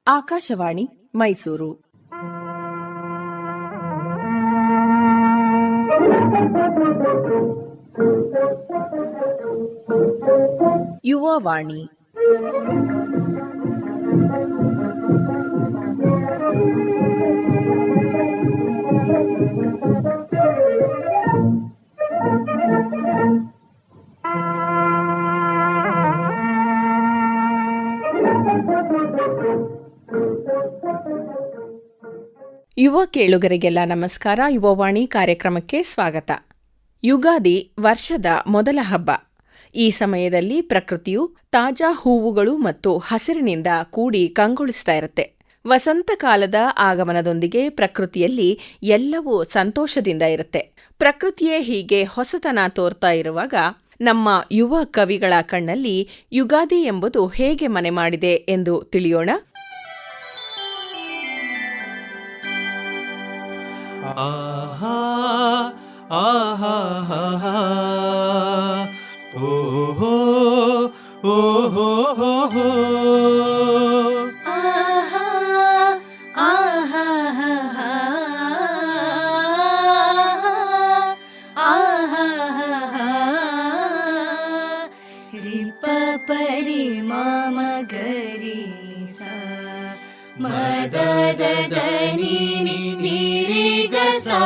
ಆಕಾಶವಾಣಿ ಮೈಸೂರು. ಯುವವಾಣಿ. ಯುವ ಕೇಳುಗರಿಗೆಲ್ಲ ನಮಸ್ಕಾರ. ಯುವವಾಣಿ ಕಾರ್ಯಕ್ರಮಕ್ಕೆ ಸ್ವಾಗತ. ಯುಗಾದಿ ವರ್ಷದ ಮೊದಲ ಹಬ್ಬ. ಈ ಸಮಯದಲ್ಲಿ ಪ್ರಕೃತಿಯು ತಾಜಾ ಹೂವುಗಳು ಮತ್ತು ಹಸಿರಿನಿಂದ ಕೂಡಿ ಕಂಗೊಳಿಸ್ತಾ ಇರುತ್ತೆ. ವಸಂತ ಕಾಲದ ಆಗಮನದೊಂದಿಗೆ ಪ್ರಕೃತಿಯಲ್ಲಿ ಎಲ್ಲವೂ ಸಂತೋಷದಿಂದ ಇರುತ್ತೆ. ಪ್ರಕೃತಿಯೇ ಹೀಗೆ ಹೊಸತನ ತೋರ್ತಾ ಇರುವಾಗ ನಮ್ಮ ಯುವ ಕವಿಗಳ ಕಣ್ಣಲ್ಲಿ ಯುಗಾದಿ ಎಂಬುದು ಹೇಗೆ ಮನೆ ಮಾಡಿದೆ ಎಂದು ತಿಳಿಯೋಣ. ಆಹಾ ಆಹಾ ಆಹಾ ಓಹೋ ಓಹೋ ಓಹೋ ಆಹಾ ಆಹಾ ಆಹಾ ಆಹಾ ರಿಪ ಪರಿ ಮಮ ಗರಿ ಸಾ ಮದ ನಿ ನಿ ರಿ ಗ ಸಾ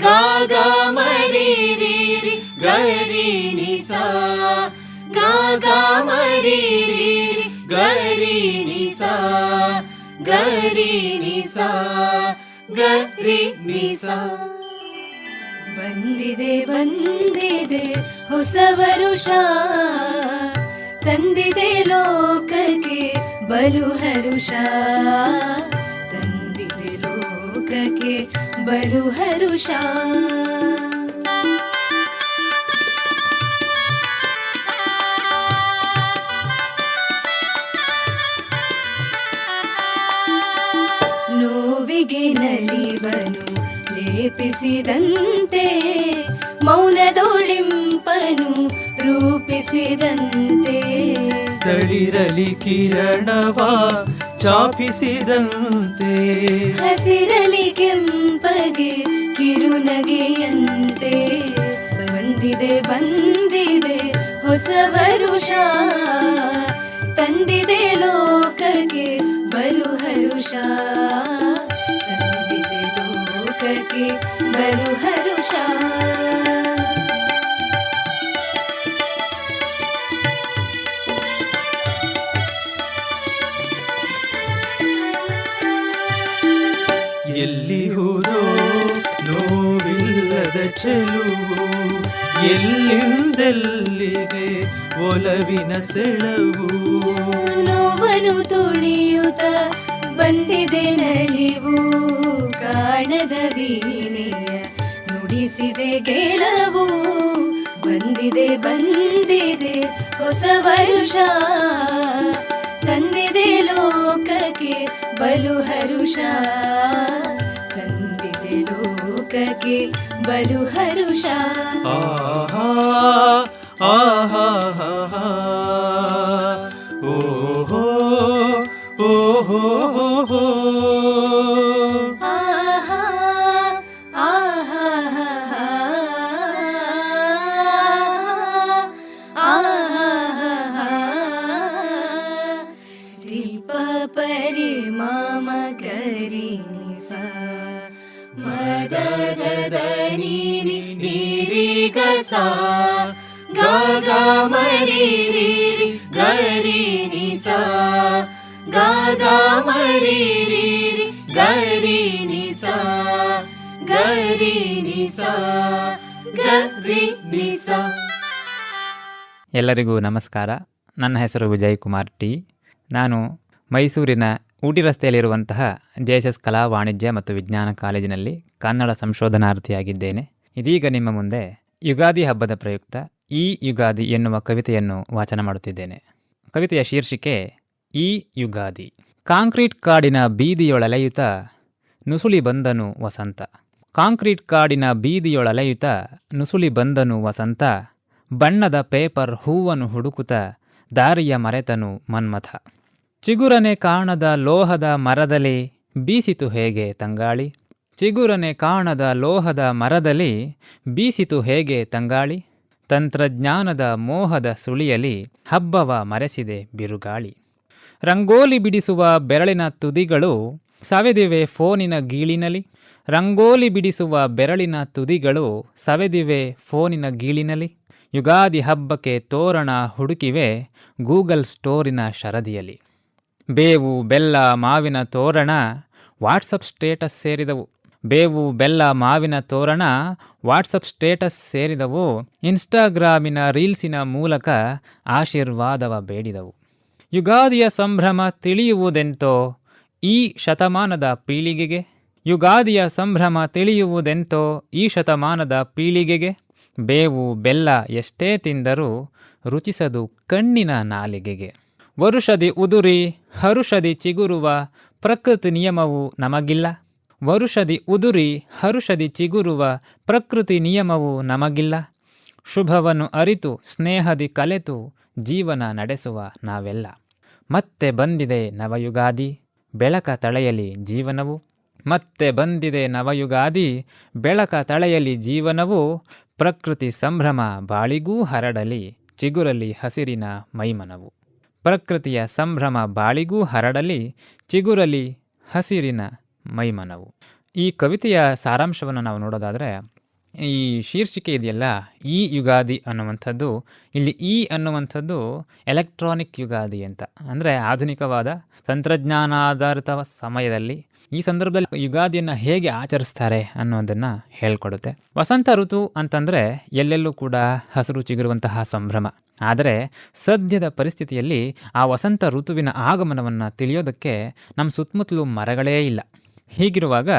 ಗಾ ಗಾ ಮರಿ ರಿ ರಿ ಗರಿ ನಿ ಸಾ ಗಾ ಗಾ ಮರಿ ರಿ ರಿ ಗರಿ ನಿ ಸಾ ಗರಿ ನಿ ಸಾ ಗರಿ ನಿ ಸಾ. ಬಂದಿದೆ ಬಂದಿದೆ ಹೊಸ ವರುಷ, ತಂದಿದೆ ಲೋಕಕ್ಕೆ ಬಲು ಹರುಷ, ತಂದಿದೆ ಲೋಕಕ್ಕೆ ಬಲು ಹರುಷ. ನೋವಿಗೆ ನಲಿವನು ಲೇಪಿಸಿದಂತೆ, ಮೌನದೊಳಿಂಪನು ರೂಪಿಸಿದಂತೆ, ತಳಿರಲಿ ಕಿರಣವ ಚಾಪಿಸಿದಂತೆ, ಹಸಿರಲಿ ಕೆಂಪಗೆ ಕಿರುನಗೆಯಂತೆ. ಬಂದಿದೆ ಬಂದಿದೆ ಹೊಸ ವರುಷ, ತಂದಿದೆ ಲೋಕಕ್ಕೆ ಬಲು ಹರುಷ, ತಂದಿದೆ ಲೋಕಕ್ಕೆ ಬಲು ಹರುಷ. ಎಲ್ಲಿ ಹೋದೋ ನೋವಿಲ್ಲದ ಚೆಲುವು, ಎಲ್ಲಿಂದೆಲ್ಲಿಗೆ ಒಲವಿನ ಸೆಳವು. ನೋವನು ತುಳಿಯುತ್ತ ಬಂದಿದೆ ನಲಿವು, ಕಾಣದ ವೀಣೆಯ ನುಡಿಸಿದೆ ಗೆಲವು. ಬಂದಿದೆ ಬಂದಿದೆ ಹೊಸ ವರುಷ, ತಂದಿದೆ ಲೋಕಕ್ಕೆ ಬಲು ಹರುಷ, ತಂದಿದೆ ಲೋಕಕ್ಕೆ ಬಲು ಹರುಷ. ಆಹಾ ಆಹಾ ಆಹಾ ಓಹೋ ಓಹೋ ಓಹೋ ಆಹಾ ಆಹಾ ಆಹಾ ರಿಪ ಪರಿ ಮಮ ಗರಿ ನಿ ಸಾ ಮದ ನಿ ನಿ ರಿ ಗ ಸಾ ಗಾ ಗಾ ಮರಿ ರಿ ರಿ ಗರಿ ನಿ ಸಾ ಗಾ ಗಾ ಮರಿ ರಿ ರಿ ಗರಿ ನಿ ಸಾ ಗರಿ ನಿ ಸಾ ಗರಿ ನಿ ಸಾ. ಎಲ್ಲರಿಗೂ ನಮಸ್ಕಾರ. ನನ್ನ ಹೆಸರು ವಿಜಯ್ ಕುಮಾರ್ ಟಿ. ನಾನು ಮೈಸೂರಿನ ಊಟಿ ರಸ್ತೆಯಲ್ಲಿರುವಂತಹ JSS ಕಲಾ ವಾಣಿಜ್ಯ ಮತ್ತು ವಿಜ್ಞಾನ ಕಾಲೇಜಿನಲ್ಲಿ ಕನ್ನಡ ಸಂಶೋಧನಾರ್ಥಿಯಾಗಿದ್ದೇನೆ. ಇದೀಗ ನಿಮ್ಮ ಮುಂದೆ ಯುಗಾದಿ ಹಬ್ಬದ ಪ್ರಯುಕ್ತ ಈ ಯುಗಾದಿ ಎನ್ನುವ ಕವಿತೆಯನ್ನು ವಾಚನ ಮಾಡುತ್ತಿದ್ದೇನೆ. ಕವಿತೆಯ ಶೀರ್ಷಿಕೆ ಈ ಯುಗಾದಿ. ಕಾಂಕ್ರೀಟ್ ಕಾಡಿನ ಬೀದಿಯೊಳಲೆಯುತ ನುಸುಳಿ ಬಂದನು ವಸಂತ. ಕಾಂಕ್ರೀಟ್ ಕಾಡಿನ ಬೀದಿಯೊಳಲೆಯುತ ನುಸುಳಿ ಬಂದನು ವಸಂತ. ಬಣ್ಣದ ಪೇಪರ್ ಹೂವನ್ನು ಹುಡುಕುತ್ತ ದಾರಿಯ ಮರೆತನು ಮನ್ಮಥ. ಚಿಗುರನೆ ಕಾಣದ ಲೋಹದ ಮರದಲ್ಲಿ ಬೀಸಿತು ಹೇಗೆ ತಂಗಾಳಿ. ಚಿಗುರನೆ ಕಾಣದ ಲೋಹದ ಮರದಲ್ಲಿ ಬೀಸಿತು ಹೇಗೆ ತಂಗಾಳಿ. ತಂತ್ರಜ್ಞಾನದ ಮೋಹದ ಸುಳಿಯಲಿ ಹಬ್ಬವ ಮರೆಸಿದೆ ಬಿರುಗಾಳಿ. ರಂಗೋಲಿ ಬಿಡಿಸುವ ಬೆರಳಿನ ತುದಿಗಳು ಸವೆದಿವೆ ಫೋನಿನ ಗೀಳಿನಲಿ. ರಂಗೋಲಿ ಬಿಡಿಸುವ ಬೆರಳಿನ ತುದಿಗಳು ಸವೆದಿವೆ ಫೋನಿನ ಗೀಳಿನಲಿ. ಯುಗಾದಿ ಹಬ್ಬಕ್ಕೆ ತೋರಣ ಹುಡುಕಿವೆ ಗೂಗಲ್ ಸ್ಟೋರಿನ ಶರದಿಯಲ್ಲಿ. ಬೇವು ಬೆಲ್ಲ ಮಾವಿನ ತೋರಣ ವಾಟ್ಸಪ್ ಸ್ಟೇಟಸ್ ಸೇರಿದವು. ಬೇವು ಬೆಲ್ಲ ಮಾವಿನ ತೋರಣ ವಾಟ್ಸಪ್ ಸ್ಟೇಟಸ್ ಸೇರಿದವು. ಇನ್ಸ್ಟಾಗ್ರಾಮಿನ ರೀಲ್ಸಿನ ಮೂಲಕ ಆಶೀರ್ವಾದವ ಬೇಡಿದವು. ಯುಗಾದಿಯ ಸಂಭ್ರಮ ತಿಳಿಯುವುದೆಂತೋ ಈ ಶತಮಾನದ ಪೀಳಿಗೆಗೆ. ಯುಗಾದಿಯ ಸಂಭ್ರಮ ತಿಳಿಯುವುದೆಂತೋ ಈ ಶತಮಾನದ ಪೀಳಿಗೆಗೆ. ಬೇವು ಬೆಲ್ಲ ಎಷ್ಟೇ ತಿಂದರೂ ರುಚಿಸದು ಕಣ್ಣಿನ ನಾಲಿಗೆಗೆ. ವರುಷದಿ ಉದುರಿ ಹರುಷದಿ ಚಿಗುರುವ ಪ್ರಕೃತಿ ನಿಯಮವು ನಮಗಿಲ್ಲ. ವರುಷದಿ ಉದುರಿ ಹರುಷದಿ ಚಿಗುರುವ ಪ್ರಕೃತಿ ನಿಯಮವು ನಮಗಿಲ್ಲ. ಶುಭವನ್ನು ಅರಿತು ಸ್ನೇಹದಿ ಕಲೆತು ಜೀವನ ನಡೆಸುವ ನಾವೆಲ್ಲ. ಮತ್ತೆ ಬಂದಿದೆ ನವಯುಗಾದಿ ಬೆಳಕ ತಳೆಯಲಿ ಜೀವನವು. ಮತ್ತೆ ಬಂದಿದೆ ನವಯುಗಾದಿ ಬೆಳಕ ತಳೆಯಲಿ ಜೀವನವು. ಪ್ರಕೃತಿ ಸಂಭ್ರಮ ಬಾಳಿಗೂ ಹರಡಲಿ ಚಿಗುರಲಿ ಹಸಿರಿನ ಮೈಮನವು. ಪ್ರಕೃತಿಯ ಸಂಭ್ರಮ ಬಾಳಿಗೂ ಹರಡಲಿ ಚಿಗುರಲಿ ಹಸಿರಿನ ಮೈಮನವು. ಈ ಕವಿತೆಯ ಸಾರಾಂಶವನ್ನು ನಾವು ನೋಡೋದಾದರೆ, ಈ ಶೀರ್ಷಿಕೆ ಇದೆಯಲ್ಲ, ಈ ಯುಗಾದಿ ಅನ್ನುವಂಥದ್ದು, ಇಲ್ಲಿ ಈ ಅನ್ನುವಂಥದ್ದು ಎಲೆಕ್ಟ್ರಾನಿಕ್ ಯುಗಾದಿ ಅಂತ, ಅಂದರೆ ಆಧುನಿಕವಾದ ತಂತ್ರಜ್ಞಾನಾಧಾರಿತ ಸಮಯದಲ್ಲಿ ಈ ಸಂದರ್ಭದಲ್ಲಿ ಯುಗಾದಿಯನ್ನು ಹೇಗೆ ಆಚರಿಸ್ತಾರೆ ಅನ್ನೋದನ್ನು ಹೇಳ್ಕೊಡುತ್ತೆ. ವಸಂತ ಋತು ಅಂತಂದರೆ ಎಲ್ಲೆಲ್ಲೂ ಕೂಡ ಹಸಿರು ಚಿಗುರುವಂತಹ ಸಂಭ್ರಮ. ಆದರೆ ಸದ್ಯದ ಪರಿಸ್ಥಿತಿಯಲ್ಲಿ ಆ ವಸಂತ ಋತುವಿನ ಆಗಮನವನ್ನು ತಿಳಿಯೋದಕ್ಕೆ ನಮ್ಮ ಸುತ್ತಮುತ್ತಲೂ ಮರಗಳೇ ಇಲ್ಲ. ಹೀಗಿರುವಾಗ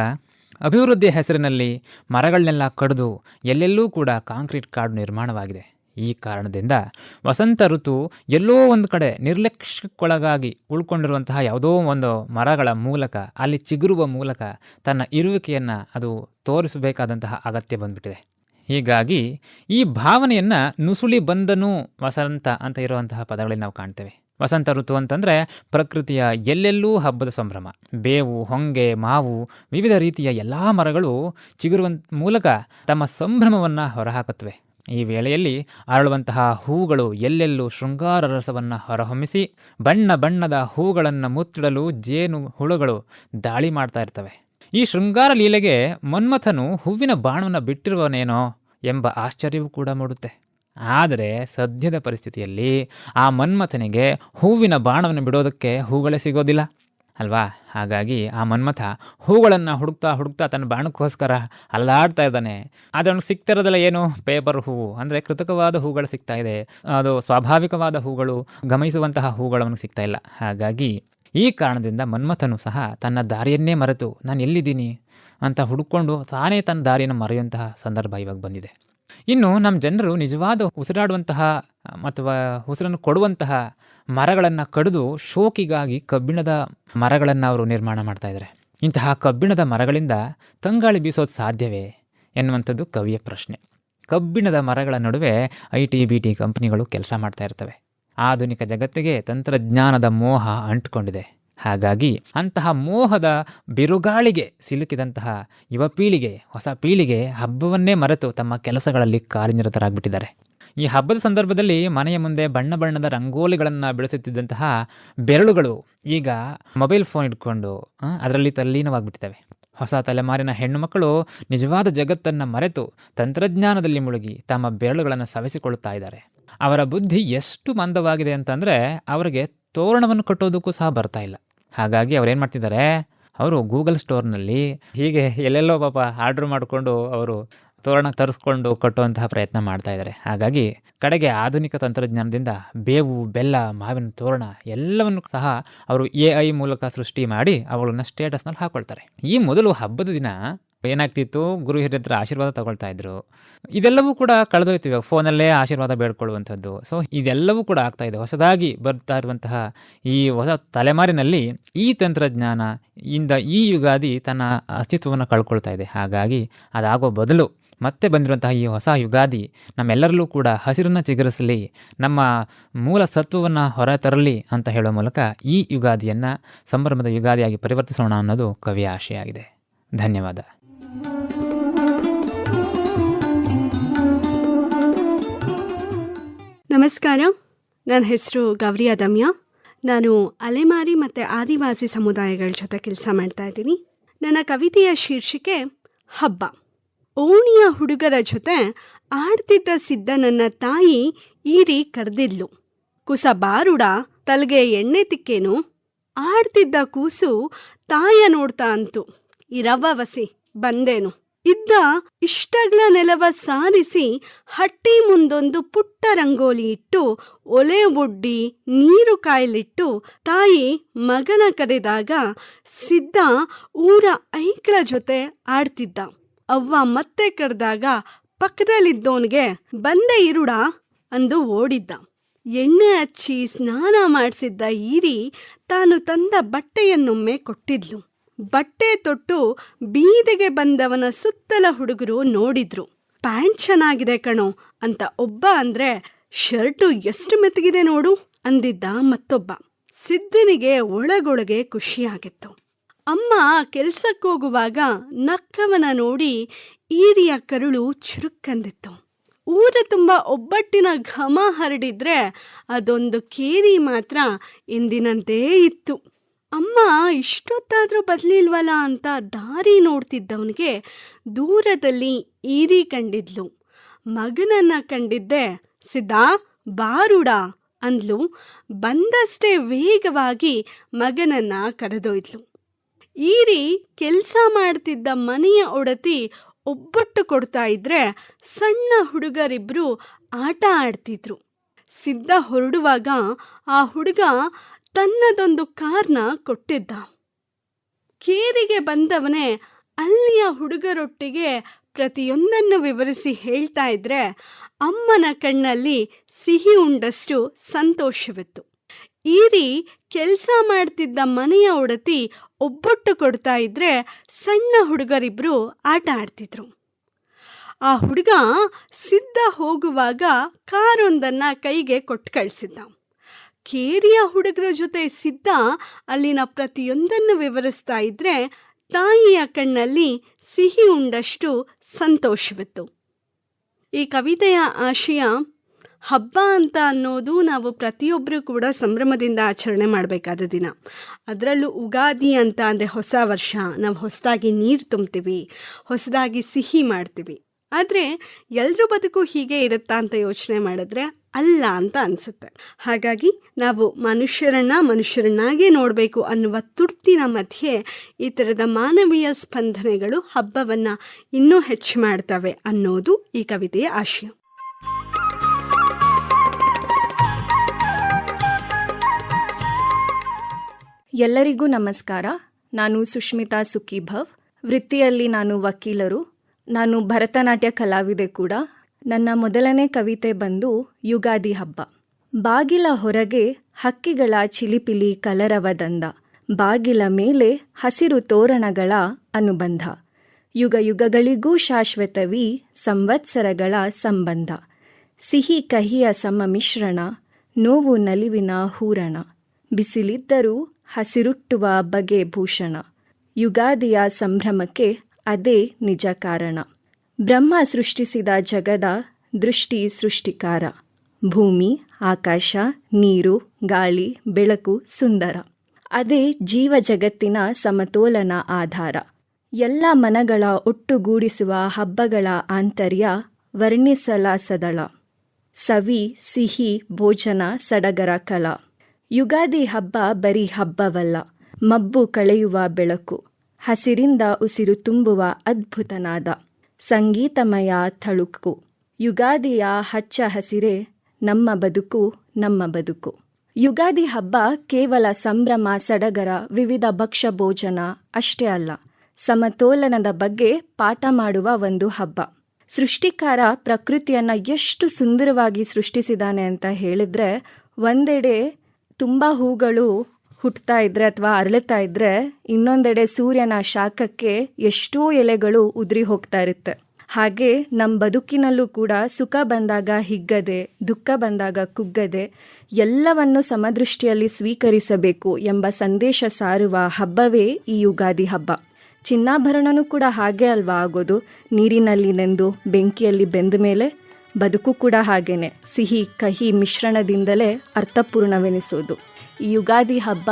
ಅಭಿವೃದ್ಧಿಯ ಹೆಸರಿನಲ್ಲಿ ಮರಗಳನ್ನೆಲ್ಲ ಕಡಿದು ಎಲ್ಲೆಲ್ಲೂ ಕೂಡ ಕಾಂಕ್ರೀಟ್ ಕಾಡು ನಿರ್ಮಾಣವಾಗಿದೆ. ಈ ಕಾರಣದಿಂದ ವಸಂತ ಋತು ಎಲ್ಲೋ ಒಂದು ಕಡೆ ನಿರ್ಲಕ್ಷ್ಯಕ್ಕೊಳಗಾಗಿ ಉಳ್ಕೊಂಡಿರುವಂತಹ ಯಾವುದೋ ಒಂದು ಮರಗಳ ಮೂಲಕ, ಅಲ್ಲಿ ಚಿಗುರುವ ಮೂಲಕ ತನ್ನ ಇರುವಿಕೆಯನ್ನು ಅದು ತೋರಿಸಬೇಕಾದಂತಹ ಅಗತ್ಯ ಬಂದ್ಬಿಟ್ಟಿದೆ. ಹೀಗಾಗಿ ಈ ಭಾವನೆಯನ್ನು ನುಸುಳಿ ಬಂದನು ವಸಂತ ಅಂತ ಇರುವಂತಹ ಪದಗಳಲ್ಲಿ ನಾವು ಕಾಣ್ತೇವೆ. ವಸಂತ ಋತು ಅಂತಂದರೆ ಪ್ರಕೃತಿಯ ಎಲ್ಲೆಲ್ಲೂ ಹಬ್ಬದ ಸಂಭ್ರಮ. ಬೇವು, ಹೊಂಗೆ, ಮಾವು, ವಿವಿಧ ರೀತಿಯ ಎಲ್ಲ ಮರಗಳು ಚಿಗುರುವ ಮೂಲಕ ತಮ್ಮ ಸಂಭ್ರಮವನ್ನು ಹೊರಹಾಕುತ್ತವೆ. ಈ ವೇಳೆಯಲ್ಲಿ ಅರಳುವಂತಹ ಹೂಗಳು ಎಲ್ಲೆಲ್ಲೂ ಶೃಂಗಾರ ರಸವನ್ನು ಹೊರಹೊಮ್ಮಿಸಿ ಬಣ್ಣ ಬಣ್ಣದ ಹೂಗಳನ್ನು ಮುತ್ತಿಡಲು ಜೇನು ಹುಳುಗಳು ದಾಳಿ ಮಾಡ್ತಾ ಇರ್ತವೆ. ಈ ಶೃಂಗಾರ ಲೀಲೆಗೆ ಮನ್ಮಥನು ಹೂವಿನ ಬಾಣವನ್ನು ಬಿಟ್ಟಿರುವನೇನೋ ಎಂಬ ಆಶ್ಚರ್ಯವೂ ಕೂಡ ಮೂಡುತ್ತೆ. ಆದರೆ ಸದ್ಯದ ಪರಿಸ್ಥಿತಿಯಲ್ಲಿ ಆ ಮನ್ಮಥನಿಗೆ ಹೂವಿನ ಬಾಣವನ್ನು ಬಿಡೋದಕ್ಕೆ ಹೂಗಳೇ ಸಿಗೋದಿಲ್ಲ ಅಲ್ವಾ? ಹಾಗಾಗಿ ಆ ಮನ್ಮಥ ಹೂಗಳನ್ನು ಹುಡುಕ್ತಾ ಹುಡುಕ್ತಾ ತನ್ನ ಬಾಣಕ್ಕೋಸ್ಕರ ಅಲ್ಲಾಡ್ತಾ ಇದ್ದಾನೆ. ಆದರೆ ಅವನಿಗೆ ಸಿಗ್ತಿರೋದಲ್ಲ ಏನು, ಪೇಪರ್ ಹೂವು, ಅಂದರೆ ಕೃತಕವಾದ ಹೂಗಳು ಸಿಗ್ತಾ ಇದೆ. ಅದು ಸ್ವಾಭಾವಿಕವಾದ ಹೂಗಳು, ಗಮನಿಸುವಂತಹ ಹೂಗಳು ಅವನಿಗೆ ಸಿಗ್ತಾ ಇಲ್ಲ. ಹಾಗಾಗಿ ಈ ಕಾರಣದಿಂದ ಮನ್ಮಥನು ಸಹ ತನ್ನ ದಾರಿಯನ್ನೇ ಮರೆತು ನಾನು ಎಲ್ಲಿದ್ದೀನಿ ಅಂತ ಹುಡುಕೊಂಡು ತಾನೇ ತನ್ನ ದಾರಿಯನ್ನು ಮರೆಯುವಂತಹ ಸಂದರ್ಭ ಇವಾಗ ಬಂದಿದೆ. ಇನ್ನು ನಮ್ಮ ಜನರು ನಿಜವಾದ ಉಸಿರಾಡುವಂತಹ ಅಥವಾ ಉಸಿರನ್ನು ಕೊಡುವಂತಹ ಮರಗಳನ್ನು ಕಡಿದು ಶೋಕಿಗಾಗಿ ಕಬ್ಬಿಣದ ಮರಗಳನ್ನು ಅವರು ನಿರ್ಮಾಣ ಮಾಡ್ತಾ ಇದ್ದಾರೆ. ಇಂತಹ ಕಬ್ಬಿಣದ ಮರಗಳಿಂದ ತಂಗಾಳಿ ಬೀಸೋದು ಸಾಧ್ಯವೇ ಎನ್ನುವಂಥದ್ದು ಕವಿಯ ಪ್ರಶ್ನೆ. ಕಬ್ಬಿಣದ ಮರಗಳ ನಡುವೆ IT BT ಕಂಪನಿಗಳು ಕೆಲಸ ಮಾಡ್ತಾ ಇರ್ತವೆ. ಆಧುನಿಕ ಜಗತ್ತಿಗೆ ತಂತ್ರಜ್ಞಾನದ ಮೋಹ ಅಂಟಿಕೊಂಡಿದೆ. ಹಾಗಾಗಿ ಅಂತಹ ಮೋಹದ ಬಿರುಗಾಳಿಗೆ ಸಿಲುಕಿದಂತಹ ಯುವ ಪೀಳಿಗೆ, ಹೊಸ ಪೀಳಿಗೆ ಹಬ್ಬವನ್ನೇ ಮರೆತು ತಮ್ಮ ಕೆಲಸಗಳಲ್ಲಿ ಕಾರ್ಯನಿರತರಾಗ್ಬಿಟ್ಟಿದ್ದಾರೆ. ಈ ಹಬ್ಬದ ಸಂದರ್ಭದಲ್ಲಿ ಮನೆಯ ಮುಂದೆ ಬಣ್ಣ ಬಣ್ಣದ ರಂಗೋಲಿಗಳನ್ನು ಬೆಳೆಸುತ್ತಿದ್ದಂತಹ ಬೆರಳುಗಳು ಈಗ ಮೊಬೈಲ್ ಫೋನ್ ಇಟ್ಕೊಂಡು ಅದರಲ್ಲಿ ತಲ್ಲೀನವಾಗಿಬಿಟ್ಟಿದ್ದಾವೆ. ಹೊಸ ತಲೆಮಾರಿನ ಹೆಣ್ಣು ಮಕ್ಕಳು ನಿಜವಾದ ಜಗತ್ತನ್ನು ಮರೆತು ತಂತ್ರಜ್ಞಾನದಲ್ಲಿ ಮುಳುಗಿ ತಮ್ಮ ಬೆರಳುಗಳನ್ನು ಸವೆಸಿಕೊಳ್ಳುತ್ತಾ ಇದ್ದಾರೆ. ಅವರ ಬುದ್ಧಿ ಎಷ್ಟು ಮಂದವಾಗಿದೆ ಅಂತಂದರೆ ಅವರಿಗೆ ತೋರಣವನ್ನು ಕಟ್ಟೋದಕ್ಕೂ ಸಹ ಬರ್ತಾ ಇಲ್ಲ. ಹಾಗಾಗಿ ಅವ್ರೇನು ಮಾಡ್ತಿದ್ದಾರೆ, ಅವರು ಗೂಗಲ್ ಸ್ಟೋರ್ನಲ್ಲಿ ಹೀಗೆ ಎಲ್ಲೆಲ್ಲೋ ಪಾಪ ಆರ್ಡ್ರ್ ಮಾಡಿಕೊಂಡು ಅವರು ತೋರಣ ತರಿಸ್ಕೊಂಡು ಕಟ್ಟುವಂತಹ ಪ್ರಯತ್ನ ಮಾಡ್ತಾ ಇದ್ದಾರೆ. ಹಾಗಾಗಿ ಕಡೆಗೆ ಆಧುನಿಕ ತಂತ್ರಜ್ಞಾನದಿಂದ ಬೇವು ಬೆಲ್ಲ ಮಾವಿನ ತೋರಣ ಎಲ್ಲವನ್ನು ಸಹ ಅವರು AI ಮೂಲಕ ಸೃಷ್ಟಿ ಮಾಡಿ ಅವುಗಳನ್ನ ಸ್ಟೇಟಸ್ನಲ್ಲಿ ಹಾಕೊಳ್ತಾರೆ. ಈ ಮೊದಲು ಹಬ್ಬದ ದಿನ ಏನಾಗ್ತಿತ್ತು, ಗುರು ಹಿರಿಯರ ಹತ್ರ ಆಶೀರ್ವಾದ ತಗೊಳ್ತಾ ಇದ್ರು. ಇದೆಲ್ಲವೂ ಕೂಡ ಕಳೆದೋಯ್ತು. ಇವಾಗ ಫೋನಲ್ಲೇ ಆಶೀರ್ವಾದ ಬೇಡ್ಕೊಳ್ಳುವಂಥದ್ದು. ಸೊ ಇದೆಲ್ಲವೂ ಕೂಡ ಆಗ್ತಾ ಇದೆ. ಹೊಸದಾಗಿ ಬರ್ತಾ ಇರುವಂತಹ ಈ ಹೊಸ ತಲೆಮಾರಿನಲ್ಲಿ ಈ ತಂತ್ರಜ್ಞಾನ ಇಂದ ಈ ಯುಗಾದಿ ತನ್ನ ಅಸ್ತಿತ್ವವನ್ನು ಕಳ್ಕೊಳ್ತಾ ಇದೆ. ಹಾಗಾಗಿ ಅದಾಗೋ ಬದಲು ಮತ್ತೆ ಬಂದಿರುವಂತಹ ಈ ಹೊಸ ಯುಗಾದಿ ನಮ್ಮೆಲ್ಲರಲ್ಲೂ ಕೂಡ ಹಸಿರನ್ನು ಚಿಗುರಿಸಲಿ, ನಮ್ಮ ಮೂಲ ಸತ್ವವನ್ನು ಹೊರತರಲಿ ಅಂತ ಹೇಳುವ ಮೂಲಕ ಈ ಯುಗಾದಿಯನ್ನು ಸಂಭ್ರಮದ ಯುಗಾದಿಯಾಗಿ ಪರಿವರ್ತಿಸೋಣ ಅನ್ನೋದು ಕವಿಯ ಆಶೆಯಾಗಿದೆ. ಧನ್ಯವಾದ. ನಮಸ್ಕಾರ, ನನ್ನ ಹೆಸರು ಗೌರಿ ಅದಮ್ಯ. ನಾನು ಅಲೆಮಾರಿ ಮತ್ತು ಆದಿವಾಸಿ ಸಮುದಾಯಗಳ ಜೊತೆ ಕೆಲಸ ಮಾಡ್ತಾ ಇದ್ದೀನಿ. ನನ್ನ ಕವಿತೆಯ ಶೀರ್ಷಿಕೆ ಹಬ್ಬ. ಓಣಿಯ ಹುಡುಗರ ಜೊತೆ ಆಡ್ತಿದ್ದ ಸಿದ್ದ ನನ್ನ ತಾಯಿ ಈರಿ ಕರೆದಿದ್ಲು. ಕುಸ ಬಾರುಡ ತಲೆಗೆ ಎಣ್ಣೆ ತಿಕ್ಕೇನು, ಆಡ್ತಿದ್ದ ಕೂಸು ತಾಯ ನೋಡ್ತಾ ಅಂತು. ಇರವ್ವ ವಸಿ ಬಂದೇನು. ಇದ್ದ ಇಷ್ಟಗ್ಲ ನೆಲವ ಸಾರಿಸಿ ಹಟ್ಟಿ ಮುಂದೊಂದು ಪುಟ್ಟ ರಂಗೋಲಿ ಇಟ್ಟು ಒಲೆ ಬುಡ್ಡಿ ನೀರು ಕಾಯಲಿಟ್ಟು ತಾಯಿ ಮಗನ ಕರೆದಾಗ ಸಿದ್ದ ಊರ ಐಕ್ಳ ಜೊತೆ ಆಡ್ತಿದ್ದ. ಅವ್ವ ಮತ್ತೆ ಕರೆದಾಗ ಪಕ್ಕದಲ್ಲಿದ್ದೋನ್ಗೆ ಬಂದೆ ಇರುಡ ಅಂದು ಓಡಿದ್ದ. ಎಣ್ಣೆ ಹಚ್ಚಿ ಸ್ನಾನ ಮಾಡಿಸಿದ್ದ ಈರಿ ತಾನು ತಂದ ಬಟ್ಟೆಯನ್ನೊಮ್ಮೆ ಕೊಟ್ಟಿದ್ಲು. ಬಟ್ಟೆ ತೊಟ್ಟು ಬೀದಿಗೆ ಬಂದವನ ಸುತ್ತಲ ಹುಡುಗರು ನೋಡಿದ್ರು. ಪ್ಯಾಂಟ್ ಚೆನ್ನಾಗಿದೆ ಕಣೋ ಅಂತ ಒಬ್ಬ ಅಂದ್ರೆ, ಶರ್ಟು ಎಷ್ಟು ಮೆತ್ತಗಿದೆ ನೋಡು ಅಂದಿದ್ದ ಮತ್ತೊಬ್ಬ. ಸಿದ್ದನಿಗೆ ಒಳಗೊಳಗೆ ಖುಷಿಯಾಗಿತ್ತು. ಅಮ್ಮ ಕೆಲ್ಸಕ್ಕೋಗುವಾಗ ನಕ್ಕವನ ನೋಡಿ ಈರಿಯ ಕರುಳು ಚುರುಕ್ಕಂದಿತ್ತು. ಊರ ತುಂಬ ಒಬ್ಬಟ್ಟಿನ ಘಮ ಹರಡಿದ್ರೆ ಅದೊಂದು ಕೇರಿ ಮಾತ್ರ ಎಂದಿನಂತೆ ಇತ್ತು. ಅಮ್ಮ ಇಷ್ಟೊತ್ತಾದರೂ ಬದಲಿಲ್ವಲ್ಲ ಅಂತ ದಾರಿ ನೋಡ್ತಿದ್ದವನಿಗೆ ದೂರದಲ್ಲಿ ಈರಿ ಕಂಡಿದ್ಲು. ಮಗನನ್ನ ಕಂಡಿದ್ದೆ. ಸಿದ್ದ ಬಾರುಡ ಅಂದ್ಲು. ಬಂದಷ್ಟೇ ವೇಗವಾಗಿ ಮಗನನ್ನ ಕರೆದೊಯ್ದ್ಲು. ಈರಿ ಕೆಲಸ ಮಾಡ್ತಿದ್ದ ಮನೆಯ ಒಡತಿ ಒಬ್ಬಟ್ಟು ಕೊಡ್ತಾ ಇದ್ರೆ ಸಣ್ಣ ಹುಡುಗರಿಬ್ರು ಆಟ ಆಡ್ತಿದ್ರು. ಸಿದ್ದ ಹೊರಡುವಾಗ ಆ ಹುಡುಗ ತನ್ನದೊಂದು ಕಾರ್ನ ಕೊಟ್ಟಿದ್ದ. ಕೇರಿಗೆ ಬಂದವನೇ ಅಲ್ಲಿಯ ಹುಡುಗರೊಟ್ಟಿಗೆ ಪ್ರತಿಯೊಂದನ್ನು ವಿವರಿಸಿ ಹೇಳ್ತಾ ಇದ್ರೆ ಅಮ್ಮನ ಕಣ್ಣಲ್ಲಿ ಸಿಹಿ ಉಂಡಷ್ಟು ಸಂತೋಷವಿತ್ತು. ಈರಿ ಕೆಲಸ ಮಾಡ್ತಿದ್ದ ಮನೆಯ ಒಡತಿ ಒಬ್ಬಟ್ಟು ಕೊಡ್ತಾ ಇದ್ರೆ ಸಣ್ಣ ಹುಡುಗರಿಬ್ರು ಆಟ ಆಡ್ತಿದ್ರು. ಆ ಹುಡುಗ ಸಿದ್ದ ಹೋಗುವಾಗ ಕಾರೊಂದನ್ನ ಕೈಗೆ ಕೊಟ್ಟು ಕಳಿಸಿದ್ದ. ಕೇರಿಯ ಹುಡುಗರ ಜೊತೆ ಸಿದ್ದ ಅಲ್ಲಿನ ಪ್ರತಿಯೊಂದನ್ನು ವಿವರಿಸ್ತಾ ಇದ್ರೆ ತಾಯಿಯ ಕಣ್ಣಲ್ಲಿ ಸಿಹಿ ಉಂಡಷ್ಟು ಸಂತೋಷವಿತ್ತು. ಈ ಕವಿತೆಯ ಆಶಯ ಹಬ್ಬ ಅಂತ ಅನ್ನೋದು ನಾವು ಪ್ರತಿಯೊಬ್ಬರೂ ಕೂಡ ಸಂಭ್ರಮದಿಂದ ಆಚರಣೆ ಮಾಡಬೇಕಾದ ದಿನ. ಅದರಲ್ಲೂ ಉಗಾದಿ ಅಂತ ಅಂದರೆ ಹೊಸ ವರ್ಷ, ನಾವು ಹೊಸದಾಗಿ ನೀರು ತುಂಬ್ತೀವಿ, ಹೊಸದಾಗಿ ಸಿಹಿ ಮಾಡ್ತೀವಿ. ಆದರೆ ಎಲ್ಲರ ಬದುಕು ಹೀಗೆ ಇರುತ್ತಾ ಅಂತ ಯೋಚನೆ ಮಾಡಿದ್ರೆ ಅಲ್ಲ ಅಂತ ಅನಿಸುತ್ತೆ. ಹಾಗಾಗಿ ನಾವು ಮನುಷ್ಯರನ್ನಾಗೇ ನೋಡಬೇಕು ಅನ್ನುವ ತುರ್ತಿನ ಮಧ್ಯೆ ಈ ಥರದ ಮಾನವೀಯ ಸ್ಪಂದನೆಗಳು ಹಬ್ಬವನ್ನು ಇನ್ನೂ ಹೆಚ್ಚು ಮಾಡ್ತವೆ ಅನ್ನೋದು ಈ ಕವಿತೆಯ ಆಶಯ. ಎಲ್ಲರಿಗೂ ನಮಸ್ಕಾರ. ನಾನು ಸುಷ್ಮಿತಾ ಸುಖಿಭವ್. ವೃತ್ತಿಯಲ್ಲಿ ನಾನು ವಕೀಲರು. ನಾನು ಭರತನಾಟ್ಯ ಕಲಾವಿದೆ ಕೂಡ. ನನ್ನ ಮೊದಲನೇ ಕವಿತೆ ಬಂದು ಯುಗಾದಿ ಹಬ್ಬ. ಬಾಗಿಲ ಹೊರಗೆ ಹಕ್ಕಿಗಳ ಚಿಲಿಪಿಲಿ ಕಲರವದಂದ, ಬಾಗಿಲ ಮೇಲೆ ಹಸಿರು ತೋರಣಗಳ ಅನುಬಂಧ, ಯುಗ ಯುಗಗಳಿಗೂ ಶಾಶ್ವತವೀ ಸಂವತ್ಸರಗಳ ಸಂಬಂಧ, ಸಿಹಿ ಕಹಿಯ ಸಮ-ಮಿಶ್ರಣ, ನೋವು ನಲಿವಿನ ಹೂರಣ, ಬಿಸಿಲಿದ್ದರೂ ಹಸಿರುಟ್ಟುವ ಬಗೆ ಭೂಷಣ, ಯುಗಾದಿಯ ಸಂಭ್ರಮಕ್ಕೆ ಅದೇ ನಿಜ ಕಾರಣ. ಬ್ರಹ್ಮ ಸೃಷ್ಟಿಸಿದ ಜಗದ ದೃಷ್ಟಿ ಸೃಷ್ಟಿಕಾರ, ಭೂಮಿ ಆಕಾಶ ನೀರು ಗಾಳಿ ಬೆಳಕು ಸುಂದರ, ಅದೇ ಜೀವ ಜಗತ್ತಿನ ಸಮತೋಲನ ಆಧಾರ. ಎಲ್ಲ ಮನಗಳ ಒಟ್ಟುಗೂಡಿಸುವ ಹಬ್ಬಗಳ ಆಂತರ್ಯ ವರ್ಣಿಸಲಾಸದಳ, ಸವಿ ಸಿಹಿ ಭೋಜನ ಸಡಗರ ಕಲಾ. ಯುಗಾದಿ ಹಬ್ಬ ಬರೀ ಹಬ್ಬವಲ್ಲ, ಮಬ್ಬು ಕಳೆಯುವ ಬೆಳಕು, ಹಸಿರಿಂದ ಉಸಿರು ತುಂಬುವ ಅದ್ಭುತನಾದ ಸಂಗೀತಮಯ ಥಳುಕು. ಯುಗಾದಿಯ ಹಚ್ಚ ಹಸಿರೇ ನಮ್ಮ ಬದುಕು ನಮ್ಮ ಬದುಕು. ಯುಗಾದಿ ಹಬ್ಬ ಕೇವಲ ಸಂಭ್ರಮ ಸಡಗರ ವಿವಿಧ ಭಕ್ಷ್ಯ ಭೋಜನ ಅಷ್ಟೇ ಅಲ್ಲ, ಸಮತೋಲನದ ಬಗ್ಗೆ ಪಾಠ ಮಾಡುವ ಒಂದು ಹಬ್ಬ. ಸೃಷ್ಟಿಕಾರ ಪ್ರಕೃತಿಯನ್ನು ಎಷ್ಟು ಸುಂದರವಾಗಿ ಸೃಷ್ಟಿಸಿದ್ದಾನೆ ಅಂತ ಹೇಳಿದ್ರೆ, ಒಂದೆಡೆ ತುಂಬ ಹೂಗಳು ಹುಟ್ಟುತ್ತಾ ಇದ್ರೆ ಅಥವಾ ಅರಳುತ್ತಾ ಇದ್ರೆ, ಇನ್ನೊಂದೆಡೆ ಸೂರ್ಯನ ಶಾಖಕ್ಕೆ ಎಷ್ಟೋ ಎಲೆಗಳು ಉದುರಿ ಹೋಗ್ತಾ ಇರುತ್ತೆ. ಹಾಗೆ ನಮ್ಮ ಬದುಕಿನಲ್ಲೂ ಕೂಡ ಸುಖ ಬಂದಾಗ ಹಿಗ್ಗದೆ, ದುಃಖ ಬಂದಾಗ ಕುಗ್ಗದೆ ಎಲ್ಲವನ್ನು ಸಮದೃಷ್ಟಿಯಲ್ಲಿ ಸ್ವೀಕರಿಸಬೇಕು ಎಂಬ ಸಂದೇಶ ಸಾರುವ ಹಬ್ಬವೇ ಈ ಯುಗಾದಿ ಹಬ್ಬ. ಚಿನ್ನಾಭರಣನೂ ಕೂಡ ಹಾಗೆ ಅಲ್ವಾ ಆಗೋದು, ನೀರಿನಲ್ಲಿ ನೆಂದು ಬೆಂಕಿಯಲ್ಲಿ ಬೆಂದ ಮೇಲೆ. ಬದುಕು ಕೂಡ ಹಾಗೇನೆ, ಸಿಹಿ ಕಹಿ ಮಿಶ್ರಣದಿಂದಲೇ ಅರ್ಥಪೂರ್ಣವೆನಿಸೋದು. ಈ ಯುಗಾದಿ ಹಬ್ಬ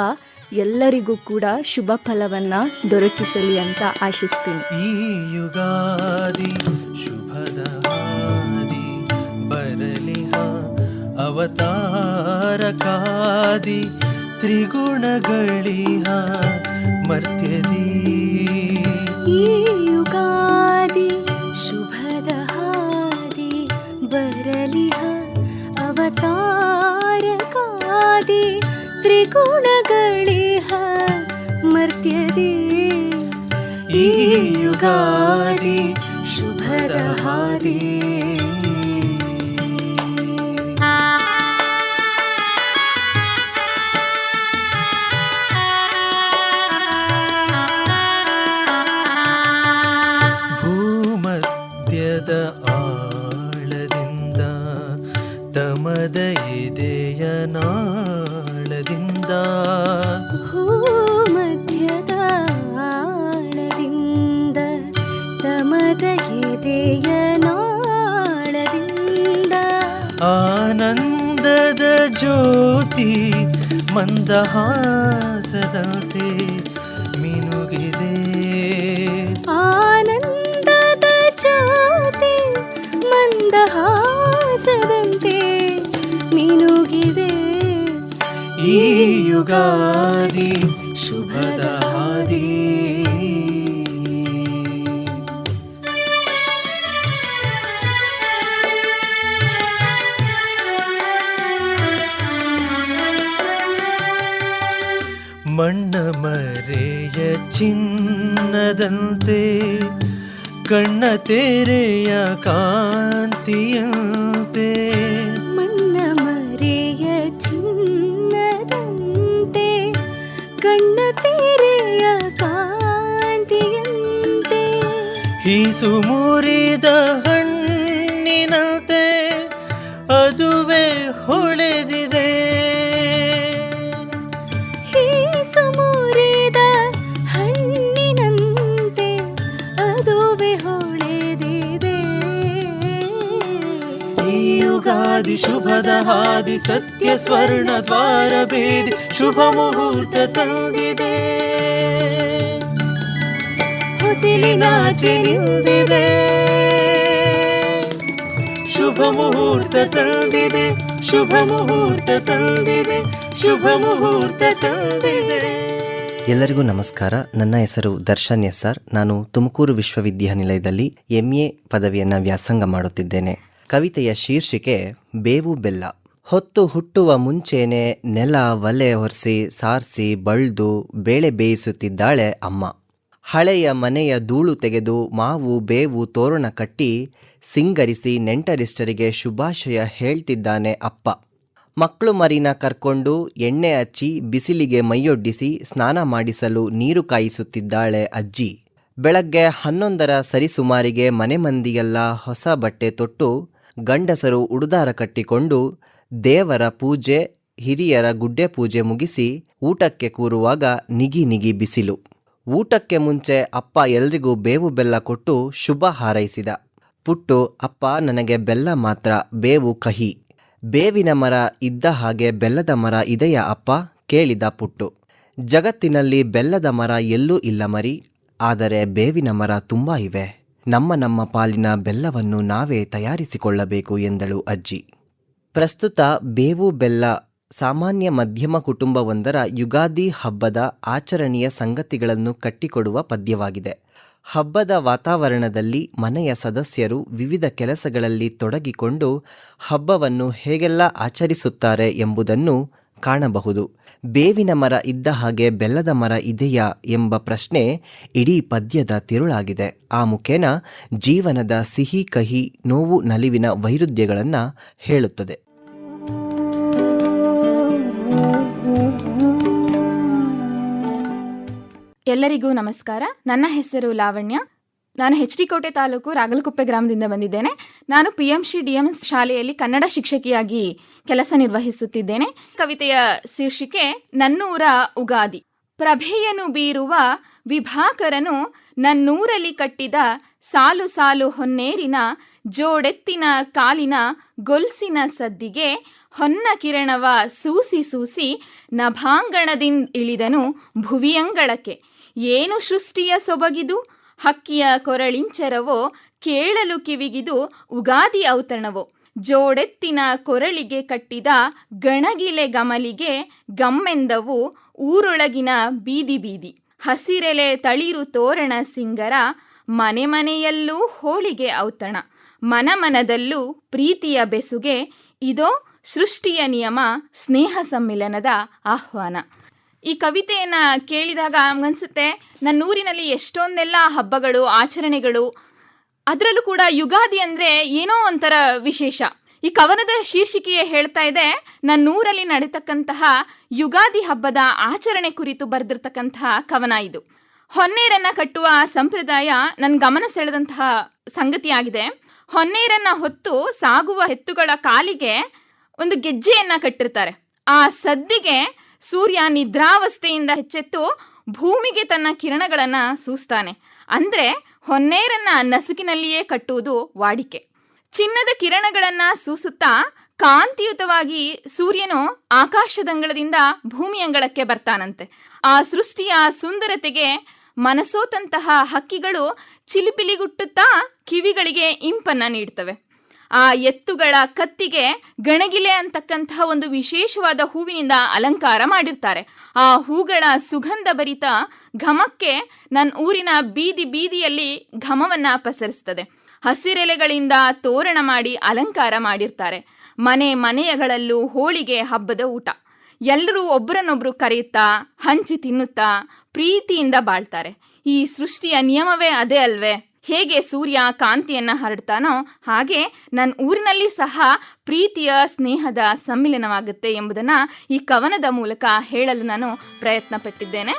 ಎಲ್ಲರಿಗೂ ಕೂಡ ಶುಭ ಫಲವನ್ನು ದೊರಕಿಸಲಿ ಅಂತ ಆಶಿಸ್ತೀನಿ. ಈ ಯುಗಾದಿ ಶುಭದ ಹಾದಿ ಬರಲಿಹ ಅವತಾರಕಾದಿ ತ್ರಿಗುಣಗಳಿಹ ಮರ್ತ್ಯದಿ. ಈ ಯುಗಾದಿ ಶುಭದ ಹಾದಿ ಬರಲಿಹ ಅವತಾರಕಾದಿ ತ್ರಿಗುಣಗಳಿಹ ಮರ್ತ್ಯದಿ. ಈ ಯುಗಾದಿ ಶುಭದ ಹಾದಿ. ಭೂಮಧ್ಯದ ಆಳದಿಂದ ತಮದ ಎದೆಯ ನಾಳದಿಂದ ಭೂಮಧ್ಯದ ಆಳದಿಂದ ತಮದ ಎದೆಯ ನಾಳದಿಂದ ಆನಂದದ ಜ್ಯೋತಿ ಮಂದಹಾಸದಂತೆ ಮಿನುಗಿದೆ. ಆನಂದದ ಜ್ಯೋತಿ ಮಂದಹಾಸದಂತೆ ಮಿನುಗಿದೆ. ಈ ಯುಗಾದಿ ಶುಭದ ಹಾದಿ. ಮಣ್ಣ ಮರೆಯ ಚಿನ್ನದಂತೆ ಕಣ್ಣ ತೆರೆಯ ಕಾಂತಿಯಂತೆ. ಮಣ್ಣ ಮರೆಯ ಚಿನ್ನದಂತೆ ಕಣ್ಣ ತೆರೆಯ ಕಾಂತಿಯಂತೆ. ಹೀಸು ಮುರಿದ ಹಣ್ಣಿನಂತೆ ಅದುವೇ ಹೊಳೆದಿದೆ. ಹೀಸು ಮುರಿದ ಹಣ್ಣಿನಂತೆ ಅದುವೇ ಹೊಳೆದಿದೆ. ಈ ಯುಗಾದಿ ಶುಭದ ಹಾದಿ ಸತ್ಯ ಸ್ವರ್ಣ ದ್ವಾರ ಭೇದಿ ಶುಭ ಮುಹೂರ್ತ ತಂದಿದೆ. ಹೊಸಲಿನಾಚೆ ನಿಂದಿದೆ. ಶುಭ ಮುಹೂರ್ತ ತಂದಿದೆ, ಶುಭ ಮುಹೂರ್ತ ತಂದಿದೆ, ಶುಭ ಮುಹೂರ್ತ ತಂದಿದೆ. ಎಲ್ಲರಿಗೂ ನಮಸ್ಕಾರ. ನನ್ನ ಹೆಸರು ದರ್ಶನ್ ಎಸ್ ಆರ್. ನಾನು ತುಮಕೂರು ವಿಶ್ವವಿದ್ಯಾನಿಲಯದಲ್ಲಿ MA ಪದವಿಯನ್ನು ವ್ಯಾಸಂಗ ಮಾಡುತ್ತಿದ್ದೇನೆ. ಕವಿತೆಯ ಶೀರ್ಷಿಕೆ ಬೇವು ಬೆಲ್ಲ. ಹೊತ್ತು ಹುಟ್ಟುವ ಮುಂಚೆನೆ ನೆಲ ಒಲೆ ಹೊರಿಸಿ ಸಾರಿಸಿ ಬಳ್ದು ಬೇಳೆ ಬೇಯಿಸುತ್ತಿದ್ದಾಳೆ ಅಮ್ಮ. ಹಳೆಯ ಮನೆಯ ಧೂಳು ತೆಗೆದು ಮಾವು ಬೇವು ತೋರಣ ಕಟ್ಟಿ ಸಿಂಗರಿಸಿ ನೆಂಟರಿಷ್ಟರಿಗೆ ಶುಭಾಶಯ ಹೇಳ್ತಿದ್ದಾನೆ ಅಪ್ಪ. ಮಕ್ಕಳು ಮರಿನ ಕರ್ಕೊಂಡು ಎಣ್ಣೆ ಹಚ್ಚಿ ಬಿಸಿಲಿಗೆ ಮೈಯೊಡ್ಡಿಸಿ ಸ್ನಾನ ಮಾಡಿಸಲು ನೀರು ಕಾಯಿಸುತ್ತಿದ್ದಾಳೆ ಅಜ್ಜಿ. ಬೆಳಗ್ಗೆ 11ರ ಸರಿಸುಮಾರಿಗೆ ಮನೆ ಮಂದಿಯೆಲ್ಲ ಹೊಸ ಬಟ್ಟೆ ತೊಟ್ಟು ಗಂಡಸರು ಉಡುದಾರ ಕಟ್ಟಿಕೊಂಡು ದೇವರ ಪೂಜೆ ಹಿರಿಯರ ಗುಡ್ಡೆ ಪೂಜೆ ಮುಗಿಸಿ ಊಟಕ್ಕೆ ಕೂರುವಾಗ ನಿಗಿ ನಿಗಿ ಬಿಸಿಲು. ಊಟಕ್ಕೆ ಮುಂಚೆ ಅಪ್ಪ ಎಲ್ರಿಗೂ ಬೇವು ಬೆಲ್ಲ ಕೊಟ್ಟು ಶುಭ ಹಾರೈಸಿದ. ಪುಟ್ಟು, ಅಪ್ಪ ನನಗೆ ಬೆಲ್ಲ ಮಾತ್ರ, ಬೇವು ಕಹಿ. ಬೇವಿನ ಮರ ಇದ್ದ ಹಾಗೆ ಬೆಲ್ಲದ ಮರ ಇದೆಯಾ ಅಪ್ಪ? ಕೇಳಿದ ಪುಟ್ಟು. ಜಗತ್ತಿನಲ್ಲಿ ಬೆಲ್ಲದ ಮರ ಎಲ್ಲೂ ಇಲ್ಲ ಮರಿ, ಆದರೆ ಬೇವಿನ ಮರ ತುಂಬ ಇವೆ. ನಮ್ಮ ಪಾಲಿನ ಬೆಲ್ಲವನ್ನು ನಾವೇ ತಯಾರಿಸಿಕೊಳ್ಳಬೇಕು ಎಂದಳು ಅಜ್ಜಿ. ಪ್ರಸ್ತುತ ಬೇವು ಬೆಲ್ಲ ಸಾಮಾನ್ಯ ಮಧ್ಯಮ ಕುಟುಂಬವೊಂದರ ಯುಗಾದಿ ಹಬ್ಬದ ಆಚರಣೆಯ ಸಂಗತಿಗಳನ್ನು ಕಟ್ಟಿಕೊಡುವ ಪದ್ಯವಾಗಿದೆ. ಹಬ್ಬದ ವಾತಾವರಣದಲ್ಲಿ ಮನೆಯ ಸದಸ್ಯರು ವಿವಿಧ ಕೆಲಸಗಳಲ್ಲಿ ತೊಡಗಿಕೊಂಡು ಹಬ್ಬವನ್ನು ಹೇಗೆಲ್ಲ ಆಚರಿಸುತ್ತಾರೆ ಎಂಬುದನ್ನು ಕಾಣಬಹುದು. ಬೇವಿನ ಮರ ಇದ್ದ ಹಾಗೆ ಬೆಲ್ಲದ ಮರ ಇದೆಯಾ ಎಂಬ ಪ್ರಶ್ನೆ ಇಡೀ ಪದ್ಯದ ತಿರುಳಾಗಿದೆ. ಆ ಮುಖೇನ ಜೀವನದ ಸಿಹಿ ಕಹಿ ನೋವು ನಲಿವಿನ ವೈರುಧ್ಯಗಳನ್ನು ಹೇಳುತ್ತದೆ. ಎಲ್ಲರಿಗೂ ನಮಸ್ಕಾರ. ನನ್ನ ಹೆಸರು ಲಾವಣ್ಯ. ನಾನು HT ಕೋಟೆ ತಾಲೂಕು ರಾಗಲಕುಪ್ಪೆ ಗ್ರಾಮದಿಂದ ಬಂದಿದ್ದೇನೆ. ನಾನು PMC DMS ಶಾಲೆಯಲ್ಲಿ ಕನ್ನಡ ಶಿಕ್ಷಕಿಯಾಗಿ ಕೆಲಸ ನಿರ್ವಹಿಸುತ್ತಿದ್ದೇನೆ. ಕವಿತೆಯ ಶೀರ್ಷಿಕೆ ನನ್ನೂರ ಉಗಾದಿ. ಪ್ರಭೆಯನು ಬೀರುವ ವಿಭಾಕರನು ನನ್ನೂರಲ್ಲಿ ಕಟ್ಟಿದ ಸಾಲು ಸಾಲು ಹೊನ್ನೇರಿನ ಜೋಡೆತ್ತಿನ ಕಾಲಿನ ಗೊಲ್ಸಿನ ಸದ್ದಿಗೆ ಹೊನ್ನ ಕಿರಣವ ಸೂಸಿ ಸೂಸಿ ನಭಾಂಗಣದಿಂದ ಇಳಿದನು ಭುವಿಯಂಗಳಕ್ಕೆ. ಏನು ಸೃಷ್ಟಿಯ ಸೊಬಗಿದು, ಹಕ್ಕಿಯ ಕೊರಳಿಂಚರವೋ, ಕೇಳಲು ಕಿವಿಗಿದು ಉಗಾದಿ ಔತಣವೋ. ಜೋಡೆತ್ತಿನ ಕೊರಳಿಗೆ ಕಟ್ಟಿದ ಗಣಗಿಲೆ ಗಮಲಿಗೆ ಗಮ್ಮೆಂದವು ಊರೊಳಗಿನ ಬೀದಿ ಬೀದಿ. ಹಸಿರೆಲೆ ತಳಿರು ತೋರಣ ಸಿಂಗರ, ಮನೆ ಮನೆಯಲ್ಲೂ ಹೋಳಿಗೆ ಔತಣ. ಮನ ಮನದಲ್ಲೂ ಪ್ರೀತಿಯ ಬೆಸುಗೆ, ಇದೋ ಸೃಷ್ಟಿಯ ನಿಯಮ ಸ್ನೇಹ ಸಮ್ಮಿಲನದ ಆಹ್ವಾನ. ಈ ಕವಿತೆಯನ್ನು ಕೇಳಿದಾಗ ಅನ್ಸುತ್ತೆ, ನನ್ನೂರಿನಲ್ಲಿ ಎಷ್ಟೊಂದೆಲ್ಲ ಹಬ್ಬಗಳು, ಆಚರಣೆಗಳು, ಅದರಲ್ಲೂ ಕೂಡ ಯುಗಾದಿ ಅಂದರೆ ಏನೋ ಒಂಥರ ವಿಶೇಷ. ಈ ಕವನದ ಶೀರ್ಷಿಕೆಯೇ ಹೇಳ್ತಾ ಇದೆ, ನನ್ನೂರಲ್ಲಿ ನಡೆತಕ್ಕಂತಹ ಯುಗಾದಿ ಹಬ್ಬದ ಆಚರಣೆ ಕುರಿತು ಬರೆದಿರ್ತಕ್ಕಂತಹ ಕವನ ಇದು. ಹೊನ್ನೇರನ್ನು ಕಟ್ಟುವ ಸಂಪ್ರದಾಯ ನನ್ನ ಗಮನ ಸೆಳೆದಂತಹ ಸಂಗತಿಯಾಗಿದೆ. ಹೊನ್ನೇರನ್ನು ಹೊತ್ತು ಸಾಗುವ ಎತ್ತುಗಳ ಕಾಲಿಗೆ ಒಂದು ಗೆಜ್ಜೆಯನ್ನು ಕಟ್ಟಿರ್ತಾರೆ. ಆ ಸದ್ದಿಗೆ ಸೂರ್ಯ ನಿದ್ರಾವಸ್ಥೆಯಿಂದ ಎಚ್ಚೆತ್ತು ಭೂಮಿಗೆ ತನ್ನ ಕಿರಣಗಳನ್ನು ಸೂಸ್ತಾನೆ. ಅಂದರೆ ಹೊನ್ನೇರನ್ನು ನಸುಕಿನಲ್ಲಿಯೇ ಕಟ್ಟುವುದು ವಾಡಿಕೆ. ಚಿನ್ನದ ಕಿರಣಗಳನ್ನು ಸೂಸುತ್ತಾ ಕಾಂತಿಯುತವಾಗಿ ಸೂರ್ಯನು ಆಕಾಶದಂಗಳದಿಂದ ಭೂಮಿಯಂಗಳಕ್ಕೆ ಬರ್ತಾನಂತೆ. ಆ ಸೃಷ್ಟಿಯ ಸುಂದರತೆಗೆ ಮನಸೋತಂತಹ ಹಕ್ಕಿಗಳು ಚಿಲಿಪಿಲಿಗುಟ್ಟುತ್ತಾ ಕಿವಿಗಳಿಗೆ ಇಂಪನ್ನು ನೀಡ್ತವೆ. ಆ ಎತ್ತುಗಳ ಕತ್ತಿಗೆ ಗಣಗಿಲೆ ಅಂತಕ್ಕಂತಹ ಒಂದು ವಿಶೇಷವಾದ ಹೂವಿನಿಂದ ಅಲಂಕಾರ ಮಾಡಿರ್ತಾರೆ. ಆ ಹೂಗಳ ಸುಗಂಧ ಭರಿತ ಘಮಕ್ಕೆ ನನ್ನ ಊರಿನ ಬೀದಿ ಬೀದಿಯಲ್ಲಿ ಘಮವನ್ನು ಪಸರಿಸ್ತದೆ. ಹಸಿರೆಲೆಗಳಿಂದ ತೋರಣ ಮಾಡಿ ಅಲಂಕಾರ ಮಾಡಿರ್ತಾರೆ. ಮನೆ ಮನೆಯಗಳಲ್ಲೂ ಹೋಳಿಗೆ ಹಬ್ಬದ ಊಟ. ಎಲ್ಲರೂ ಒಬ್ಬರನ್ನೊಬ್ಬರು ಕರೆಯುತ್ತಾ ಹಂಚಿ ತಿನ್ನುತ್ತಾ ಪ್ರೀತಿಯಿಂದ ಬಾಳ್ತಾರೆ. ಈ ಸೃಷ್ಟಿಯ ನಿಯಮವೇ ಅದೇ ಅಲ್ವೇ? ಹೇಗೆ ಸೂರ್ಯ ಕಾಂತಿಯನ್ನು ಹರಡ್ತಾನೋ ಹಾಗೆ ನನ್ನ ಊರಿನಲ್ಲಿ ಸಹ ಪ್ರೀತಿಯ ಸ್ನೇಹದ ಸಮ್ಮಿಲನವಾಗುತ್ತೆ ಎಂಬುದನ್ನು ಈ ಕವನದ ಮೂಲಕ ಹೇಳಲು ನಾನು ಪ್ರಯತ್ನ ಪಟ್ಟಿದ್ದೇನೆ.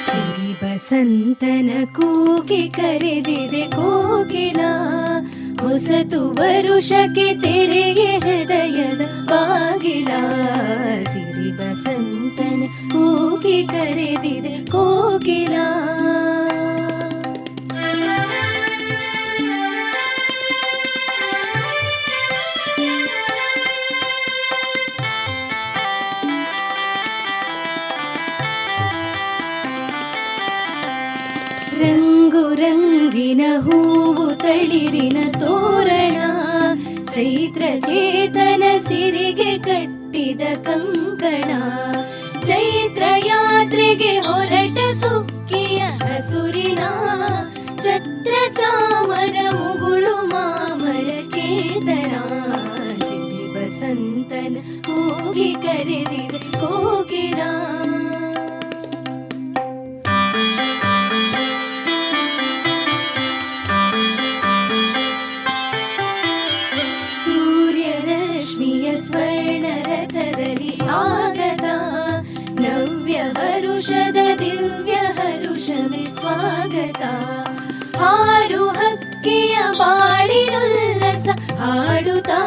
ಸಿರಿ ಬಸಂತನ ಕೂಗಿ ಕರೆದಿದೆ ಕೋಗಿಲ, ಹೊಸತು ವರುಷಕ್ಕೆ ತೆರೆಗೆ ಹೃದಯದ ಬಾಗಿಲ. ಸಿರಿ ಬಸಂತನ ಕೂಗಿ ಕರೆದಿದೆ ಕೋಗಿಲ. ರಂಗು ರಂಗಿನ ಹೂವು ತಳಿರಿನ ತೋರಣ, ಚೈತ್ರ ಚೇತನ ಸಿರಿಗೆ ಕಟ್ಟಿದ ಕಂಕಣ. ಚೈತ್ರ ಯಾತ್ರೆಗೆ ಹೊರಟ ಸುಕ್ಕಿಯ ಹಸುರಿನ, ಛತ್ರ ಚಾಮರ ಮುಗುಳು ಮಾಮರ ಕೇತನ. ಸಿರಿ ಬಸಂತನ ಕೂಗಿ ಕರೆದಿದೆ ಕೋಗಿಲ. ಸ್ವರ್ಣರಥದಲ್ಲಿ ಆಗತ ನವ್ಯ ಹರುಷದ ದಿವ್ಯ ಹರುಷವೇ ಸ್ವಾಗತ. ಹಾರು ಹಕ್ಕಿಯ ಬಾಳಿನುಲ್ಲಸ ಹಾಡುತ್ತಾ,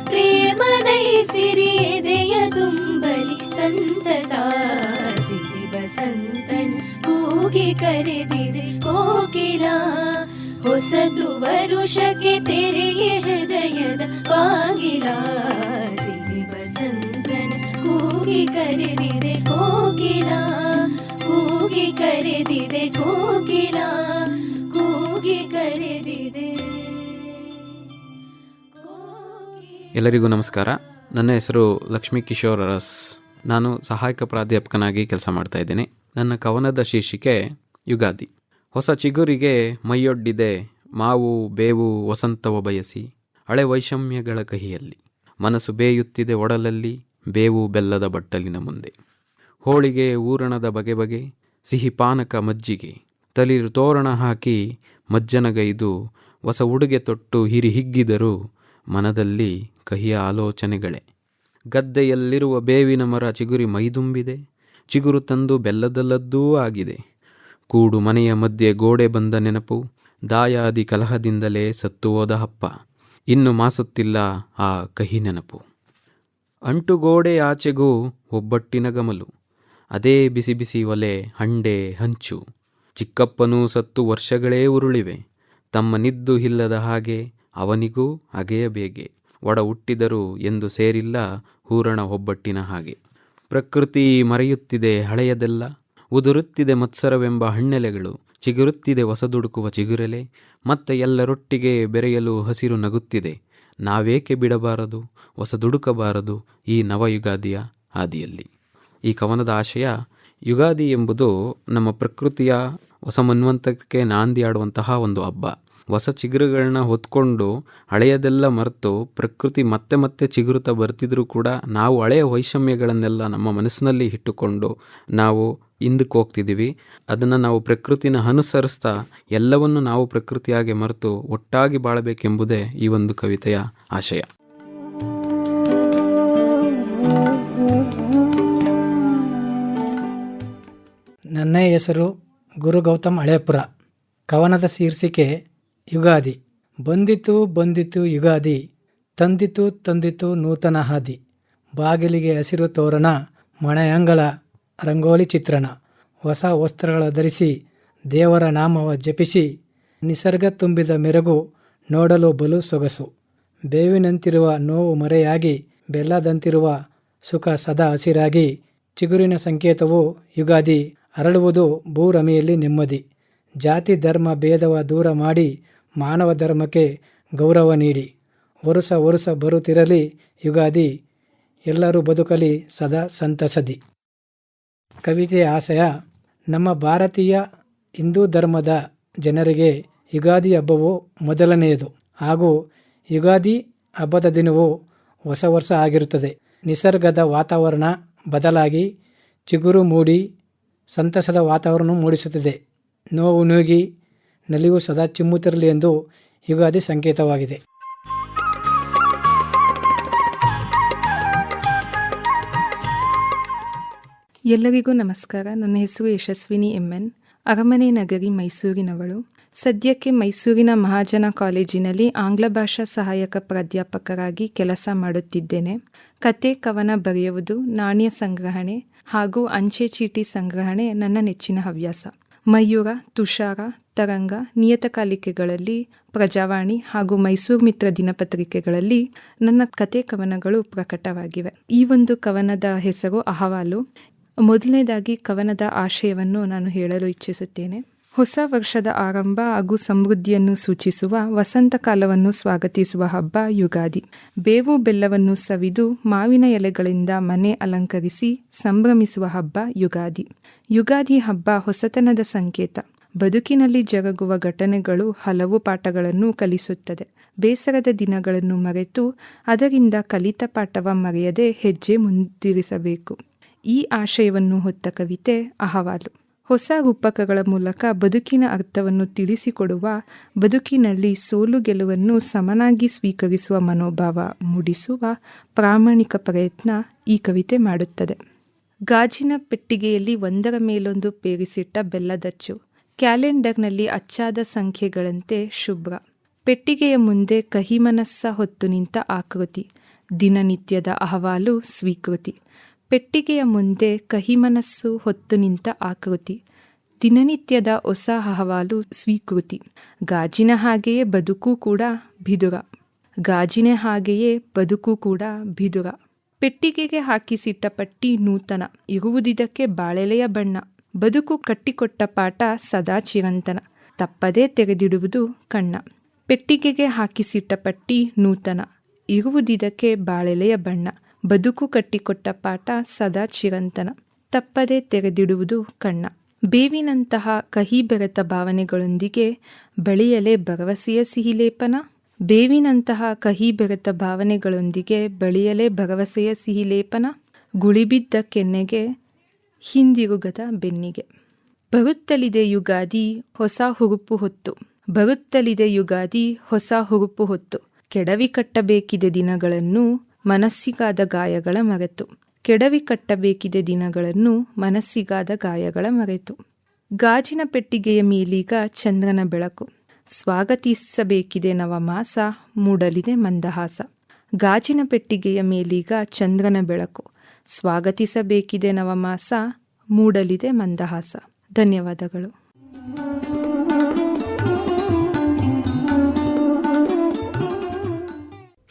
ಪ್ರೇಮದೈ ಸಿರಿ ಎದೆಯ ತುಂಬಲಿ ಸಂತತ. ಸಿರಿ ಬಸಂತನ ಕೂಗಿ ಕರೆದಿದೆ ಕೋಗಿಲ, ಹೊಸತು ವರುಷಕ್ಕೆ ತೆರೆಗೆ ಹೃದಯದ ಬಾಗಿಲ. ಸಿರಿ ಬಸಂತನ ಕೂಗಿ ಕರೆದಿದೆ ಕೋಗಿಲ, ಕೂಗಿ ಕರೆದಿದೆ ಕೋಗಿಲ, ಕೂಗಿ ಕರೆದಿದೆ. ಎಲ್ಲರಿಗೂ ನಮಸ್ಕಾರ. ನನ್ನ ಹೆಸರು ಲಕ್ಷ್ಮೀ ಕಿಶೋರ್ ಅರಸ್. ನಾನು ಸಹಾಯಕ ಪ್ರಾಧ್ಯಾಪಕನಾಗಿ ಕೆಲಸ ಮಾಡ್ತಾ ಇದ್ದೀನಿ. ನನ್ನ ಕವನದ ಶೀರ್ಷಿಕೆ ಯುಗಾದಿ. ಹೊಸ ಚಿಗುರಿಗೆ ಮೈಯೊಡ್ಡಿದೆ ಮಾವು ಬೇವು ವಸಂತವ ಬಯಸಿ, ಹಳೆ ವೈಷಮ್ಯಗಳ ಕಹಿಯಲ್ಲಿ ಮನಸ್ಸು ಬೇಯುತ್ತಿದೆ ಒಡಲಲ್ಲಿ, ಬೇವು ಬೆಲ್ಲದ ಬಟ್ಟಲಿನ ಮುಂದೆ. ಹೋಳಿಗೆ ಊರಣದ ಬಗೆ ಬಗೆ, ಸಿಹಿ ಪಾನಕ ಮಜ್ಜಿಗೆ, ತಳಿರು ತೋರಣ ಹಾಕಿ ಮಜ್ಜನಗೈದು, ಹೊಸ ಉಡುಗೆ ತೊಟ್ಟು ಹಿರಿ ಹಿಗ್ಗಿದರೂ ಮನದಲ್ಲಿ ಕಹಿಯ ಆಲೋಚನೆಗಳೇ. ಗದ್ದೆಯಲ್ಲಿರುವ ಬೇವಿನ ಮರ ಚಿಗುರಿ ಮೈದುಂಬಿದೆ, ಚಿಗುರು ತಂದು ಬೆಲ್ಲದಲ್ಲದ್ದೂ ಆಗಿದೆ. ಕೂಡು ಮನೆಯ ಮಧ್ಯೆ ಗೋಡೆ ಬಂದ ನೆನಪು, ದಾಯಾದಿ ಕಲಹದಿಂದಲೇ ಸತ್ತು ಹೋದ ಹಪ್ಪ, ಇನ್ನು ಮಾಸುತ್ತಿಲ್ಲ ಆ ಕಹಿ ನೆನಪು. ಅಂಟುಗೋಡೆ ಆಚೆಗೂ ಒಬ್ಬಟ್ಟಿನ ಗಮಲು, ಅದೇ ಬಿಸಿ ಬಿಸಿ ಒಲೆ ಹಂಡೆ ಹಂಚು. ಚಿಕ್ಕಪ್ಪನೂ ಸತ್ತು ವರ್ಷಗಳೇ ಉರುಳಿವೆ, ತಮ್ಮನಿದ್ದು ಇಲ್ಲದ ಹಾಗೆ ಅವನಿಗೂ ಅಗೆಯ ಬೇಗೆ. ಒಡ ಹುಟ್ಟಿದರು ಎಂದು ಸೇರಿಲ್ಲ ಹೂರಣ ಒಬ್ಬಟ್ಟಿನ ಹಾಗೆ. ಪ್ರಕೃತಿ ಮರೆಯುತ್ತಿದೆ ಹಳೆಯದೆಲ್ಲ, ಉದುರುತ್ತಿದೆ ಮತ್ಸರವೆಂಬ ಹಣ್ಣೆಲೆಗಳು. ಚಿಗುರುತ್ತಿದೆ ಹೊಸದುಡುಕುವ ಚಿಗುರೆಲೆ, ಮತ್ತೆ ಎಲ್ಲರೊಟ್ಟಿಗೆ ಬೆರೆಯಲು ಹಸಿರು ನಗುತ್ತಿದೆ. ನಾವೇಕೆ ಬಿಡಬಾರದು, ಹೊಸದುಡುಕಬಾರದು ಈ ನವಯುಗಾದಿಯ ಹಾದಿಯಲ್ಲಿ. ಈ ಕವನದ ಆಶಯ, ಯುಗಾದಿ ಎಂಬುದು ನಮ್ಮ ಪ್ರಕೃತಿಯ ಹೊಸ ಮನ್ವಂತರಕ್ಕೆ ನಾಂದಿ ಆಡುವಂತಹ ಒಂದು ಹಬ್ಬ. ಹೊಸ ಚಿಗುರುಗಳನ್ನ ಹೊತ್ಕೊಂಡು ಹಳೆಯದೆಲ್ಲ ಮರೆತು ಪ್ರಕೃತಿ ಮತ್ತೆ ಮತ್ತೆ ಚಿಗುರುತ್ತಾ ಬರ್ತಿದ್ರೂ ಕೂಡ ನಾವು ಹಳೆಯ ವೈಷಮ್ಯಗಳನ್ನೆಲ್ಲ ನಮ್ಮ ಮನಸ್ಸಿನಲ್ಲಿ ಇಟ್ಟುಕೊಂಡು ನಾವು ಹಿಂದಕ್ಕೆ ಹೋಗ್ತಿದ್ದೀವಿ. ಅದನ್ನು ನಾವು ಪ್ರಕೃತಿನ ಅನುಸರಿಸ್ತಾ ಎಲ್ಲವನ್ನು ನಾವು ಪ್ರಕೃತಿಯಾಗಿ ಮರೆತು ಒಟ್ಟಾಗಿ ಬಾಳಬೇಕೆಂಬುದೇ ಈ ಒಂದು ಕವಿತೆಯ ಆಶಯ. ನನ್ನ ಹೆಸರು ಗುರು ಗೌತಮ್ ಹಳೇಪುರ. ಕವನದ ಶೀರ್ಷಿಕೆ ಯುಗಾದಿ. ಬಂದಿತು ಬಂದಿತು ಯುಗಾದಿ, ತಂದಿತು ತಂದಿತು ನೂತನ ಹಾದಿ. ಬಾಗಿಲಿಗೆ ಹಸಿರು ತೋರಣ, ಮನೆಯಂಗಳ ರಂಗೋಲಿ ಚಿತ್ರಣ. ಹೊಸ ವಸ್ತ್ರಗಳ ಧರಿಸಿ ದೇವರ ನಾಮವ ಜಪಿಸಿ, ನಿಸರ್ಗ ತುಂಬಿದ ಮೆರುಗು ನೋಡಲು ಬಲು ಸೊಗಸು. ಬೇವಿನಂತಿರುವ ನೋವು ಮರೆಯಾಗಿ, ಬೆಲ್ಲದಂತಿರುವ ಸುಖ ಸದಾ ಹಸಿರಾಗಿ. ಚಿಗುರಿನ ಸಂಕೇತವು ಯುಗಾದಿ, ಅರಳುವುದು ಭೂರಮೆಯಲ್ಲಿ ನೆಮ್ಮದಿ. ಜಾತಿ ಧರ್ಮ ಭೇದವ ದೂರ ಮಾಡಿ, ಮಾನವ ಧರ್ಮಕ್ಕೆ ಗೌರವ ನೀಡಿ. ವರುಷ ವರುಷ ಬರುತ್ತಿರಲಿ ಯುಗಾದಿ, ಎಲ್ಲರೂ ಬದುಕಲಿ ಸದಾ ಸಂತಸದಿ. ಕವಿತೆಯ ಆಶಯ, ನಮ್ಮ ಭಾರತೀಯ ಹಿಂದೂ ಧರ್ಮದ ಜನರಿಗೆ ಯುಗಾದಿ ಹಬ್ಬವು ಮೊದಲನೆಯದು ಹಾಗೂ ಯುಗಾದಿ ಹಬ್ಬದ ದಿನವು ಹೊಸ ವರ್ಷ ಆಗಿರುತ್ತದೆ. ನಿಸರ್ಗದ ವಾತಾವರಣ ಬದಲಾಗಿ ಚಿಗುರು ಮೂಡಿ ಸಂತಸದ ವಾತಾವರಣ ಮೂಡಿಸುತ್ತದೆ. ನೋವು ನುಗ್ಗಿ ನಲಿವು ಸದಾ ಚಿಮ್ಮುತ್ತಿರಲಿ ಎಂದು ಯುಗಾದಿ ಸಂಕೇತವಾಗಿದೆ. ಎಲ್ಲರಿಗೂ ನಮಸ್ಕಾರ. ನನ್ನ ಹೆಸರು ಯಶಸ್ವಿನಿ MN. ಅರಮನೆ ನಗರಿ ಮೈಸೂರಿನವಳು. ಸದ್ಯಕ್ಕೆ ಮೈಸೂರಿನ ಮಹಾಜನ ಕಾಲೇಜಿನಲ್ಲಿ ಆಂಗ್ಲ ಭಾಷಾ ಸಹಾಯಕ ಪ್ರಾಧ್ಯಾಪಕರಾಗಿ ಕೆಲಸ ಮಾಡುತ್ತಿದ್ದೇನೆ. ಕತೆ ಕವನ ಬರೆಯುವುದು, ನಾಣ್ಯ ಸಂಗ್ರಹಣೆ ಹಾಗೂ ಅಂಚೆ ಚೀಟಿ ಸಂಗ್ರಹಣೆ ನನ್ನ ನೆಚ್ಚಿನ ಹವ್ಯಾಸ. ಮಯೂರ, ತುಷಾರ, ತರಂಗ ನಿಯತಕಾಲಿಕೆಗಳಲ್ಲಿ, ಪ್ರಜಾವಾಣಿ ಹಾಗೂ ಮೈಸೂರು ಮಿತ್ರ ದಿನಪತ್ರಿಕೆಗಳಲ್ಲಿ ನನ್ನ ಕತೆ ಕವನಗಳು ಪ್ರಕಟವಾಗಿವೆ. ಈ ಒಂದು ಕವನದ ಹೆಸರು ಅಹವಾಲು. ಮೊದಲನೇದಾಗಿ ಕವನದ ಆಶಯವನ್ನು ನಾನು ಹೇಳಲು ಇಚ್ಛಿಸುತ್ತೇನೆ. ಹೊಸ ವರ್ಷದ ಆರಂಭ ಹಾಗೂ ಸಮೃದ್ಧಿಯನ್ನು ಸೂಚಿಸುವ ವಸಂತ ಕಾಲವನ್ನು ಸ್ವಾಗತಿಸುವ ಹಬ್ಬ ಯುಗಾದಿ. ಬೇವು ಬೆಲ್ಲವನ್ನು ಸವಿದು ಮಾವಿನ ಎಲೆಗಳಿಂದ ಮನೆ ಅಲಂಕರಿಸಿ ಸಂಭ್ರಮಿಸುವ ಹಬ್ಬ ಯುಗಾದಿ. ಯುಗಾದಿ ಹಬ್ಬ ಹೊಸತನದ ಸಂಕೇತ. ಬದುಕಿನಲ್ಲಿ ಜರುಗುವ ಘಟನೆಗಳು ಹಲವು ಪಾಠಗಳನ್ನು ಕಲಿಸುತ್ತದೆ. ಬೇಸರದ ದಿನಗಳನ್ನು ಮರೆತು ಅದರಿಂದ ಕಲಿತ ಪಾಠವ ಮರೆಯದೆ ಹೆಜ್ಜೆ ಮುಂದಿರಿಸಬೇಕು. ಈ ಆಶಯವನ್ನು ಹೊತ್ತ ಕವಿತೆ ಅಹವಾಲು. ಹೊಸ ರೂಪಕಗಳ ಮೂಲಕ ಬದುಕಿನ ಅರ್ಥವನ್ನು ತಿಳಿಸಿಕೊಡುವ, ಬದುಕಿನಲ್ಲಿ ಸೋಲು ಗೆಲುವನ್ನು ಸಮನಾಗಿ ಸ್ವೀಕರಿಸುವ ಮನೋಭಾವ ಮೂಡಿಸುವ ಪ್ರಾಮಾಣಿಕ ಪ್ರಯತ್ನ ಈ ಕವಿತೆ ಮಾಡುತ್ತದೆ. ಗಾಜಿನ ಪೆಟ್ಟಿಗೆಯಲ್ಲಿ ಒಂದರ ಮೇಲೊಂದು ಪೇರಿಸಿಟ್ಟ ಬೆಲ್ಲದಚ್ಚು, ಕ್ಯಾಲೆಂಡರ್ನಲ್ಲಿ ಅಚ್ಚಾದ ಸಂಖ್ಯೆಗಳಂತೆ ಶುಭ್ರ. ಪೆಟ್ಟಿಗೆಯ ಮುಂದೆ ಕಹಿಮನಸ್ಸ ಹೊತ್ತು ನಿಂತ ಆಕೃತಿ, ದಿನನಿತ್ಯದ ಅಹವಾಲು ಸ್ವೀಕೃತಿ. ಪೆಟ್ಟಿಗೆಯ ಮುಂದೆ ಕಹಿಮನಸ್ಸು ಹೊತ್ತು ನಿಂತ ಆಕೃತಿ, ದಿನನಿತ್ಯದ ಹೊಸ ಅಹವಾಲು ಸ್ವೀಕೃತಿ. ಗಾಜಿನ ಹಾಗೆಯೇ ಬದುಕು ಕೂಡ ಬಿದುರ, ಗಾಜಿನ ಹಾಗೆಯೇ ಬದುಕು ಕೂಡ ಬಿದುರ. ಪೆಟ್ಟಿಗೆಗೆ ಹಾಕಿಸಿಟ್ಟ ಪಟ್ಟಿ ನೂತನ, ಇರುವುದಿದಕ್ಕೆ ಬಾಳೆಲೆಯ ಬಣ್ಣ. ಬದುಕು ಕಟ್ಟಿಕೊಟ್ಟ ಪಾಠ ಸದಾ ಚಿರಂತನ, ತಪ್ಪದೇ ತೆರೆದಿಡುವುದು ಕಣ್ಣ. ಪೆಟ್ಟಿಗೆಗೆ ಹಾಕಿಸಿಟ್ಟ ಪಟ್ಟಿ ನೂತನ, ಇರುವುದಿದಕ್ಕೆ ಬಾಳೆಲೆಯ ಬಣ್ಣ. ಬದುಕು ಕಟ್ಟಿಕೊಟ್ಟ ಪಾಠ ಸದಾ ಚಿರಂತನ, ತಪ್ಪದೆ ತೆರೆದಿಡುವುದು ಕಣ್ಣ. ಬೇವಿನಂತಹ ಕಹಿ ಬೆರೆತ ಭಾವನೆಗಳೊಂದಿಗೆ ಬೆಳೆಯಲೇ ಭರವಸೆಯ ಸಿಹಿಲೇಪನ. ಬೇವಿನಂತಹ ಕಹಿ ಬೆರೆತ ಭಾವನೆಗಳೊಂದಿಗೆ ಬೆಳೆಯಲೇ ಭರವಸೆಯ ಸಿಹಿಲೇಪನ. ಗುಳಿಬಿದ್ದ ಕೆನ್ನೆಗೆ ಹಿಂದಿರುಗದ ಬೆನ್ನಿಗೆ. ಬರುತ್ತಲಿದೆ ಯುಗಾದಿ ಹೊಸ ಹುರುಪು ಹೊತ್ತು, ಬರುತ್ತಲಿದೆ ಯುಗಾದಿ ಹೊಸ ಹುರುಪು ಹೊತ್ತು. ಕೆಡವಿ ಕಟ್ಟಬೇಕಿದೆ ದಿನಗಳನ್ನು ಮನಸ್ಸಿಗಾದ ಗಾಯಗಳ ಮರೆತು. ಕೆಡವಿ ಕಟ್ಟಬೇಕಿದೆ ದಿನಗಳನ್ನು ಮನಸ್ಸಿಗಾದ ಗಾಯಗಳ ಮರೆತು. ಗಾಜಿನ ಪೆಟ್ಟಿಗೆಯ ಮೇಲೀಗ ಚಂದ್ರನ ಬೆಳಕು, ಸ್ವಾಗತಿಸಬೇಕಿದೆ ನವಮಾಸ, ಮೂಡಲಿದೆ ಮಂದಹಾಸ. ಗಾಜಿನ ಪೆಟ್ಟಿಗೆಯ ಮೇಲೀಗ ಚಂದ್ರನ ಬೆಳಕು, ಸ್ವಾಗತಿಸಬೇಕಿದೆ ನವಮಾಸ, ಮೂಡಲಿದೆ ಮಂದಹಾಸ. ಧನ್ಯವಾದಗಳು.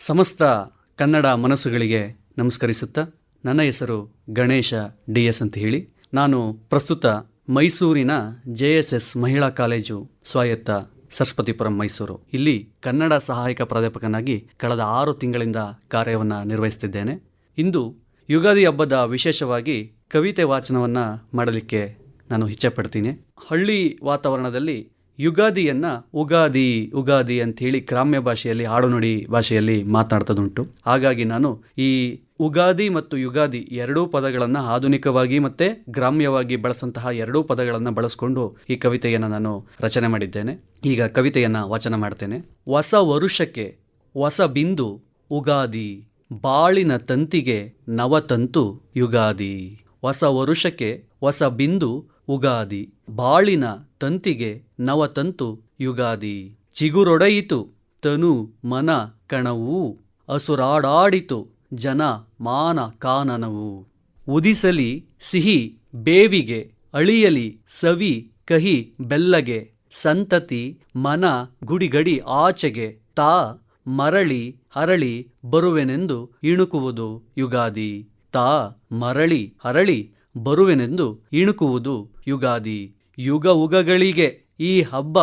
ಸಮಸ್ತ ಕನ್ನಡ ಮನಸ್ಸುಗಳಿಗೆ ನಮಸ್ಕರಿಸುತ್ತಾ, ನನ್ನ ಹೆಸರು ಗಣೇಶ DS ಅಂತ ಹೇಳಿ, ನಾನು ಪ್ರಸ್ತುತ ಮೈಸೂರಿನ JSS ಮಹಿಳಾ ಕಾಲೇಜು ಸ್ವಾಯತ್ತ ಸರಸ್ವತಿಪುರಂ ಮೈಸೂರು ಇಲ್ಲಿ ಕನ್ನಡ ಸಹಾಯಕ ಪ್ರಾಧ್ಯಾಪಕನಾಗಿ ಕಳೆದ 6 ತಿಂಗಳಿಂದ ಕಾರ್ಯವನ್ನು ನಿರ್ವಹಿಸುತ್ತಿದ್ದೇನೆ. ಇಂದು ಯುಗಾದಿ ಹಬ್ಬದ ವಿಶೇಷವಾಗಿ ಕವಿತೆ ವಾಚನವನ್ನು ಮಾಡಲಿಕ್ಕೆ ನಾನು ಇಚ್ಛೆಪಡ್ತೀನಿ. ಹಳ್ಳಿ ವಾತಾವರಣದಲ್ಲಿ ಯುಗಾದಿಯನ್ನು ಉಗಾದಿ ಉಗಾದಿ ಅಂಥೇಳಿ ಗ್ರಾಮ್ಯ ಭಾಷೆಯಲ್ಲಿ, ಆಡುನುಡಿ ಭಾಷೆಯಲ್ಲಿ ಮಾತನಾಡ್ತದುಂಟು. ಹಾಗಾಗಿ ನಾನು ಈ ಉಗಾದಿ ಮತ್ತು ಯುಗಾದಿ ಎರಡೂ ಪದಗಳನ್ನು ಆಧುನಿಕವಾಗಿ ಮತ್ತು ಗ್ರಾಮ್ಯವಾಗಿ ಬಳಸಂತಹ ಎರಡೂ ಪದಗಳನ್ನು ಬಳಸಿಕೊಂಡು ಈ ಕವಿತೆಯನ್ನು ನಾನು ರಚನೆ ಮಾಡಿದ್ದೇನೆ. ಈಗ ಕವಿತೆಯನ್ನು ವಾಚನ ಮಾಡ್ತೇನೆ. ಹೊಸ ವರುಷಕ್ಕೆ ಹೊಸ ಬಿಂದು ಉಗಾದಿ, ಬಾಳಿನ ತಂತಿಗೆ ನವತಂತು ಯುಗಾದಿ. ಹೊಸ ವರುಷಕ್ಕೆ ಹೊಸ ಬಿಂದು ಉಗಾದಿ, ಬಾಳಿನ ತಂತಿಗೆ ನವತಂತು ಯುಗಾದಿ. ಚಿಗುರೊಡೆಯಿತು ತನು ಮನ ಕಣವು, ಅಸುರಾಡಾಡಿತು ಜನ ಮಾನ ಕಾನನವು. ಉದಿಸಲಿ ಸಿಹಿ ಬೇವಿಗೆ, ಅಳಿಯಲಿ ಸವಿ ಕಹಿ ಬೆಲ್ಲಗೆ, ಸಂತತಿ ಮನ ಗುಡಿಗಡಿ ಆಚೆಗೆ, ತಾ ಮರಳಿ ಹರಳಿ ಬರುವೆನೆಂದು ಇಣುಕುವುದು ಯುಗಾದಿ. ತಾ ಮರಳಿ ಹರಳಿ ಬರುವೆನೆಂದು ಇಣುಕುವುದು ಯುಗಾದಿ. ಯುಗ ಉಗಗಳಿಗೆ ಈ ಹಬ್ಬ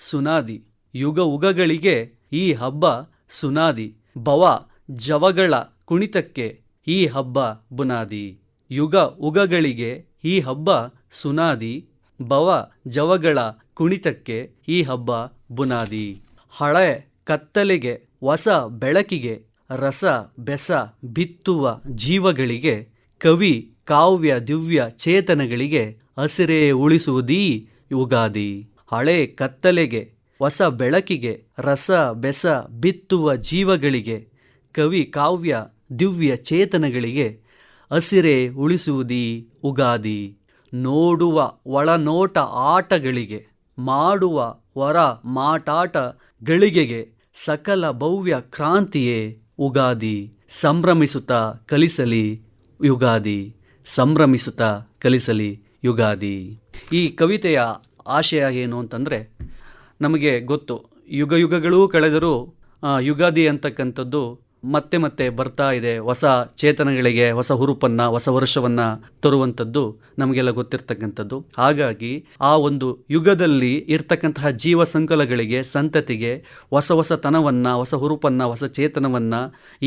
ಸುನಾದಿ, ಯುಗ ಉಗಗಳಿಗೆ ಈ ಹಬ್ಬ ಸುನಾದಿ. ಭವ ಜವಗಳ ಕುಣಿತಕ್ಕೆ ಈ ಹಬ್ಬ ಬುನಾದಿ. ಯುಗ ಉಗಗಳಿಗೆ ಈ ಹಬ್ಬ ಸುನಾದಿ, ಭವ ಜವಗಳ ಕುಣಿತಕ್ಕೆ ಈ ಹಬ್ಬ ಬುನಾದಿ. ಹಳೆ ಕತ್ತಲೆಗೆ ಹೊಸ ಬೆಳಕಿಗೆ, ರಸ ಬೆಸ ಬಿತ್ತುವ ಜೀವಗಳಿಗೆ, ಕವಿ ಕಾವ್ಯ ದಿವ್ಯ ಚೇತನಗಳಿಗೆ ಹಸಿರೇ ಉಳಿಸುವುದೀ ಯುಗಾದಿ. ಹಳೆ ಕತ್ತಲೆಗೆ ಹೊಸ ಬೆಳಕಿಗೆ, ರಸ ಬೆಸ ಬಿತ್ತುವ ಜೀವಗಳಿಗೆ, ಕವಿ ಕಾವ್ಯ ದಿವ್ಯ ಚೇತನಗಳಿಗೆ ಹಸಿರೇ ಉಳಿಸುವುದೀ ಉಗಾದಿ. ನೋಡುವ ಒಳನೋಟ ಆಟಗಳಿಗೆ, ಮಾಡುವ ಹೊರ ಮಾಟಾಟಗಳಿಗೆಗೆ, ಸಕಲ ಭವ್ಯ ಕ್ರಾಂತಿಯೇ ಉಗಾದಿ. ಸಂಭ್ರಮಿಸುತ್ತಾ ಕಲಿಸಲಿ ಯುಗಾದಿ, ಸಂಭ್ರಮಿಸುತ್ತಾ ಕಲಿಸಲಿ ಯುಗಾದಿ. ಈ ಕವಿತೆಯ ಆಶಯ ಏನು ಅಂತಂದರೆ, ನಮಗೆ ಗೊತ್ತು ಯುಗ ಯುಗಗಳೂ ಕಳೆದರೂ ಯುಗಾದಿ ಅಂತಕ್ಕಂಥದ್ದು ಮತ್ತೆ ಮತ್ತೆ ಬರ್ತಾ ಇದೆ. ಹೊಸ ಚೇತನಗಳಿಗೆ ಹೊಸ ಹುರುಪನ್ನು, ಹೊಸ ವರ್ಷವನ್ನು ತರುವಂಥದ್ದು ನಮಗೆಲ್ಲ ಗೊತ್ತಿರ್ತಕ್ಕಂಥದ್ದು. ಹಾಗಾಗಿ ಆ ಒಂದು ಯುಗದಲ್ಲಿ ಇರ್ತಕ್ಕಂತಹ ಜೀವ ಸಂಕಲಗಳಿಗೆ, ಸಂತತಿಗೆ ಹೊಸ ಹೊಸತನವನ್ನು, ಹೊಸ ಹುರುಪನ್ನು, ಹೊಸ ಚೇತನವನ್ನು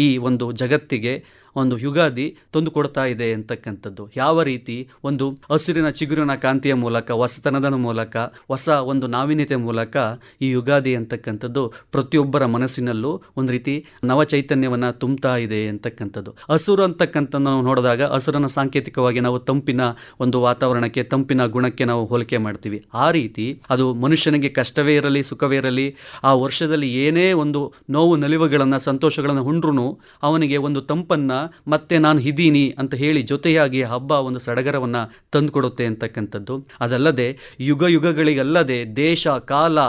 ಈ ಒಂದು ಜಗತ್ತಿಗೆ ಒಂದು ಯುಗಾದಿ ತಂದುಕೊಡ್ತಾ ಇದೆ ಅಂತಕ್ಕಂಥದ್ದು. ಯಾವ ರೀತಿ ಒಂದು ಹಸಿರಿನ ಚಿಗುರಿನ ಕಾಂತಿಯ ಮೂಲಕ, ಹೊಸತನದ ಮೂಲಕ, ಹೊಸ ಒಂದು ನಾವೀನ್ಯತೆ ಮೂಲಕ ಈ ಯುಗಾದಿ ಅಂತಕ್ಕಂಥದ್ದು ಪ್ರತಿಯೊಬ್ಬರ ಮನಸ್ಸಿನಲ್ಲೂ ಒಂದು ರೀತಿ ನವಚೈತನ್ಯವನ್ನು ತುಂಬ್ತಾ ಇದೆ ಅಂತಕ್ಕಂಥದ್ದು. ಹಸುರು ಅಂತಕ್ಕಂಥ ನಾವು ನೋಡಿದಾಗ ಹಸುರನ್ನು ಸಾಂಕೇತಿಕವಾಗಿ ನಾವು ತಂಪಿನ ಒಂದು ವಾತಾವರಣಕ್ಕೆ, ತಂಪಿನ ಗುಣಕ್ಕೆ ನಾವು ಹೋಲಿಕೆ ಮಾಡ್ತೀವಿ. ಆ ರೀತಿ ಅದು ಮನುಷ್ಯನಿಗೆ ಕಷ್ಟವೇ ಇರಲಿ ಸುಖವೇ ಇರಲಿ, ಆ ವರ್ಷದಲ್ಲಿ ಏನೇ ಒಂದು ನೋವು ನಲಿವುಗಳನ್ನು ಸಂತೋಷಗಳನ್ನು ಉಂಡ್ರೂ ಅವನಿಗೆ ಒಂದು ತಂಪನ್ನು ಮತ್ತೆ ನಾನು ಇದ್ದೀನಿ ಅಂತ ಹೇಳಿ ಜೊತೆಯಾಗಿ ಹಬ್ಬ ಒಂದು ಸಡಗರವನ್ನು ತಂದುಕೊಡುತ್ತೆ ಅಂತಕ್ಕಂಥದ್ದು. ಅದಲ್ಲದೆ ಯುಗ ಯುಗಗಳಿಗಲ್ಲದೆ ದೇಶ ಕಾಲ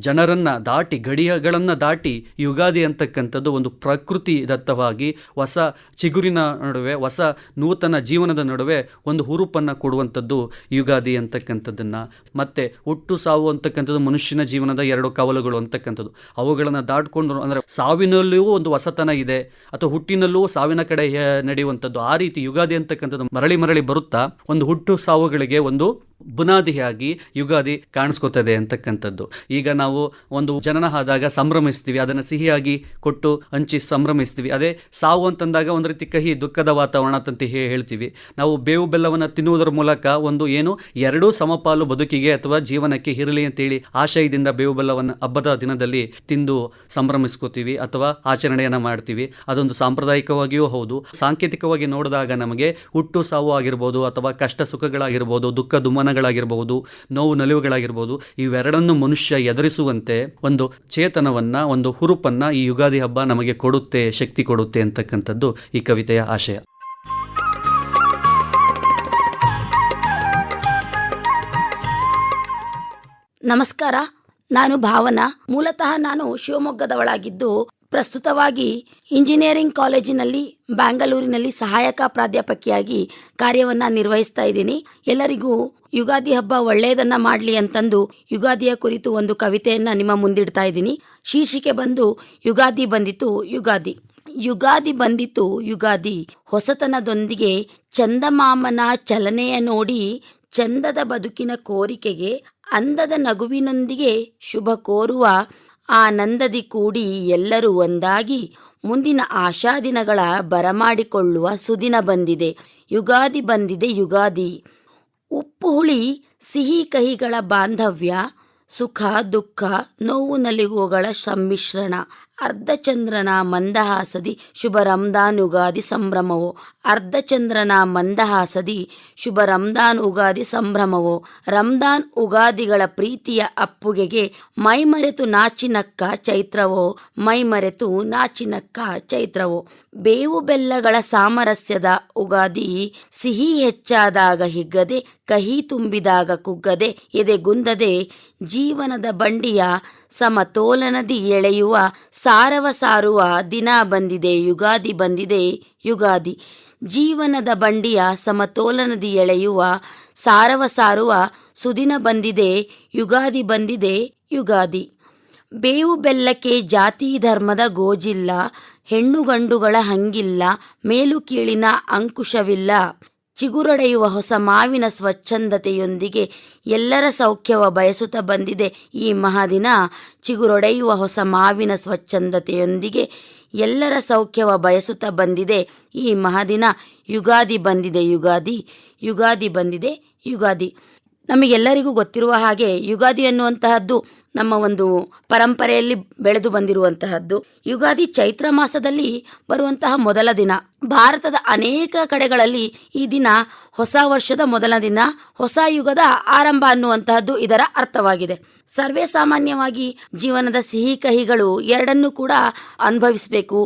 ಜನರನ್ನು ದಾಟಿ, ಗಡಿಯಗಳನ್ನು ದಾಟಿ ಯುಗಾದಿ ಅಂತಕ್ಕಂಥದ್ದು ಒಂದು ಪ್ರಕೃತಿ ದತ್ತವಾಗಿ ಹೊಸ ಚಿಗುರಿನ ನಡುವೆ, ಹೊಸ ನೂತನ ಜೀವನದ ನಡುವೆ ಒಂದು ಹುರುಪನ್ನು ಕೊಡುವಂಥದ್ದು ಯುಗಾದಿ ಅಂತಕ್ಕಂಥದ್ದನ್ನು. ಮತ್ತು ಹುಟ್ಟು ಸಾವು ಅಂತಕ್ಕಂಥದ್ದು ಮನುಷ್ಯನ ಜೀವನದ ಎರಡು ಕವಲುಗಳು ಅಂತಕ್ಕಂಥದ್ದು. ಅವುಗಳನ್ನು ದಾಟ್ಕೊಂಡು, ಅಂದರೆ ಸಾವಿನಲ್ಲಿಯೂ ಒಂದು ಹೊಸತನ ಇದೆ ಅಥವಾ ಹುಟ್ಟಿನಲ್ಲೂ ಸಾವಿನ ಕಡೆ ನಡೆಯುವಂಥದ್ದು. ಆ ರೀತಿ ಯುಗಾದಿ ಅಂತಕ್ಕಂಥದ್ದು ಮರಳಿ ಮರಳಿ ಬರುತ್ತಾ ಒಂದು ಹುಟ್ಟು ಸಾವುಗಳಿಗೆ ಒಂದು ಬುನಾದಿಯಾಗಿ ಯುಗಾದಿ ಕಾಣಿಸ್ಕೊತದೆ ಅಂತಕ್ಕಂಥದ್ದು. ಈಗ ನಾವು ಒಂದು ಜನನ ಆದಾಗ ಸಂಭ್ರಮಿಸ್ತೀವಿ, ಅದನ್ನು ಸಿಹಿಯಾಗಿ ಕೊಟ್ಟು ಹಂಚಿ ಸಂಭ್ರಮಿಸ್ತೀವಿ. ಅದೇ ಸಾವು ಅಂತಂದಾಗ ಒಂದು ರೀತಿ ಕಹಿ ದುಃಖದ ವಾತಾವರಣ ಅಂತ ಹೇಳ್ತೀವಿ. ನಾವು ಬೇವು ಬೆಲ್ಲವನ್ನು ತಿನ್ನುವುದರ ಮೂಲಕ ಒಂದು ಏನು ಎರಡೂ ಸಮಪಾಲು ಬದುಕಿಗೆ ಅಥವಾ ಜೀವನಕ್ಕೆ ಇರಲಿ ಅಂತೇಳಿ ಆಶಯದಿಂದ ಬೇವು ಬೆಲ್ಲವನ್ನು ಹಬ್ಬದ ದಿನದಲ್ಲಿ ತಿಂದು ಸಂಭ್ರಮಿಸ್ಕೋತೀವಿ ಅಥವಾ ಆಚರಣೆಯನ್ನು ಮಾಡ್ತೀವಿ. ಅದೊಂದು ಸಾಂಪ್ರದಾಯಿಕವಾಗಿಯೂ ಹೌದು. ಸಾಂಕೇತಿಕವಾಗಿ ನೋಡಿದಾಗ ನಮಗೆ ಹುಟ್ಟು ಸಾವು ಆಗಿರ್ಬೋದು ಅಥವಾ ಕಷ್ಟ ಸುಖಗಳಾಗಿರ್ಬೋದು, ದುಃಖ ದುಮ್ಮನಗಳಾಗಿರ್ಬೋದು, ನೋವು ನಲಿವುಗಳಾಗಿರ್ಬೋದು, ಇವೆರಡನ್ನು ಮನುಷ್ಯ ಎದುರಿಸುವಂತೆ ಒಂದು ಚೇತನವನ್ನು, ಒಂದು ಹುರುಪನ್ನು ಈ ಯುಗಾದಿ ಹಬ್ಬ ನಮಗೆ ಕೊಡುತ್ತೆ, ಶಕ್ತಿ ಕೊಡುತ್ತೆ ಅಂತಕ್ಕಂಥದ್ದು ಈ ಕವಿತೆಯ ಆಶಯ. ನಮಸ್ಕಾರ, ನಾನು ಭಾವನಾ. ಮೂಲತಃ ನಾನು ಶಿವಮೊಗ್ಗದವಳಾಗಿದ್ದು ಪ್ರಸ್ತುತವಾಗಿ ಇಂಜಿನಿಯರಿಂಗ್ ಕಾಲೇಜಿನಲ್ಲಿ ಬ್ಯಾಂಗಲೂರಿನಲ್ಲಿ ಸಹಾಯಕ ಪ್ರಾಧ್ಯಾಪಕಿಯಾಗಿ ಕಾರ್ಯವನ್ನು ನಿರ್ವಹಿಸ್ತಾ ಇದ್ದೀನಿ. ಎಲ್ಲರಿಗೂ ಯುಗಾದಿ ಹಬ್ಬ ಒಳ್ಳೆಯದನ್ನ ಮಾಡಲಿ ಅಂತಂದು ಯುಗಾದಿಯ ಕುರಿತು ಒಂದು ಕವಿತೆಯನ್ನು ನಿಮ್ಮ ಮುಂದಿಡ್ತಾ ಇದ್ದೀನಿ. ಶೀರ್ಷಿಕೆ ಬಂದು ಯುಗಾದಿ ಬಂದಿತು ಯುಗಾದಿ. ಯುಗಾದಿ ಬಂದಿತು ಯುಗಾದಿ, ಹೊಸತನದೊಂದಿಗೆ ಚಂದಮಾಮನ ಚಲನೆಯ ನೋಡಿ, ಚಂದದ ಬದುಕಿನ ಕೋರಿಕೆಗೆ ಅಂದದ ನಗುವಿನೊಂದಿಗೆ ಶುಭ ಕೋರುವ ಆನಂದದಿ ಕೂಡಿ ಎಲ್ಲರೂ ಒಂದಾಗಿ ಮುಂದಿನ ಆಶಾದಿನಗಳ ಬರಮಾಡಿಕೊಳ್ಳುವ ಸುದಿನ ಬಂದಿದೆ. ಯುಗಾದಿ ಬಂದಿದೆ ಯುಗಾದಿ. ಉಪ್ಪು ಹುಳಿ ಸಿಹಿ ಕಹಿಗಳ ಬಾಂಧವ್ಯ, ಸುಖ ದುಃಖ ನೋವು ನಲಿವುಗಳ ಸಮ್ಮಿಶ್ರಣ, ಅರ್ಧಚಂದ್ರನ ಮಂದಹಾಸದಿ ಶುಭ ರಂದಾನ್ ಯುಗಾದಿ ಸಂಭ್ರಮವೋ, ಅರ್ಧಚಂದ್ರನ ಮಂದಹಾಸದಿ ಶುಭ ರಂದಾನ್ ಉಗಾದಿ ಸಂಭ್ರಮವೋ, ರಂದಾನ್ ಉಗಾದಿಗಳ ಪ್ರೀತಿಯ ಅಪ್ಪುಗೆಗೆ ಮೈಮರೆತು ನಾಚಿನಕ್ಕ ಚೈತ್ರವೋ, ಮೈಮರೆತು ನಾಚಿನಕ್ಕ ಚೈತ್ರವೋ. ಬೇವು ಬೆಲ್ಲಗಳ ಸಾಮರಸ್ಯದ ಉಗಾದಿ, ಸಿಹಿ ಹೆಚ್ಚಾದಾಗ ಹಿಗ್ಗದೆ, ಕಹಿ ತುಂಬಿದಾಗ ಕುಗ್ಗದೆ, ಎದೆಗುಂದದೆ, ಜೀವನದ ಬಂಡಿಯ ಸಮತೋಲನದಿ ಎಳೆಯುವ ಸಾರವ ಸಾರುವ ದಿನ ಬಂದಿದೆ ಯುಗಾದಿ ಬಂದಿದೆ ಯುಗಾದಿ. ಜೀವನದ ಬಂಡಿಯ ಸಮತೋಲನದಿ ಎಳೆಯುವ ಸಾರವ ಸಾರುವ ಸುದಿನ ಬಂದಿದೆ ಯುಗಾದಿ ಬಂದಿದೆ ಯುಗಾದಿ. ಬೇವು ಬೆಲ್ಲಕ್ಕೆ ಜಾತಿ ಧರ್ಮದ ಗೋಜಿಲ್ಲ, ಹೆಣ್ಣು ಗಂಡುಗಳ ಹಂಗಿಲ್ಲ, ಮೇಲು ಕೀಳಿನ ಅಂಕುಶವಿಲ್ಲ. ಚಿಗುರೊಡೆಯುವ ಹೊಸ ಮಾವಿನ ಸ್ವಚ್ಛಂದತೆಯೊಂದಿಗೆ ಎಲ್ಲರ ಸೌಖ್ಯವ ಬಯಸುತ್ತಾ ಬಂದಿದೆ ಈ ಮಹಾದಿನ. ಚಿಗುರೊಡೆಯುವ ಹೊಸ ಮಾವಿನ ಸ್ವಚ್ಛಂದತೆಯೊಂದಿಗೆ ಎಲ್ಲರ ಸೌಖ್ಯವ ಬಯಸುತ್ತಾ ಬಂದಿದೆ ಈ ಮಹಾದಿನ. ಯುಗಾದಿ ಬಂದಿದೆ ಯುಗಾದಿ, ಯುಗಾದಿ ಬಂದಿದೆ ಯುಗಾದಿ. ನಮಗೆಲ್ಲರಿಗೂ ಗೊತ್ತಿರುವ ಹಾಗೆ ಯುಗಾದಿ ಅನ್ನುವಂತಹದ್ದು ನಮ್ಮ ಒಂದು ಪರಂಪರೆಯಲ್ಲಿ ಬೆಳೆದು ಬಂದಿರುವಂತಹದ್ದು. ಯುಗಾದಿ ಚೈತ್ರ ಮಾಸದಲ್ಲಿ ಬರುವಂತಹ ಮೊದಲ ದಿನ. ಭಾರತದ ಅನೇಕ ಕಡೆಗಳಲ್ಲಿ ಈ ದಿನ ಹೊಸ ವರ್ಷದ ಮೊದಲ ದಿನ, ಹೊಸ ಯುಗದ ಆರಂಭ ಅನ್ನುವಂತಹದ್ದು ಇದರ ಅರ್ಥವಾಗಿದೆ. ಸರ್ವೇ ಸಾಮಾನ್ಯವಾಗಿ ಜೀವನದ ಸಿಹಿ ಕಹಿಗಳು ಎರಡನ್ನೂ ಕೂಡ ಅನುಭವಿಸಬೇಕು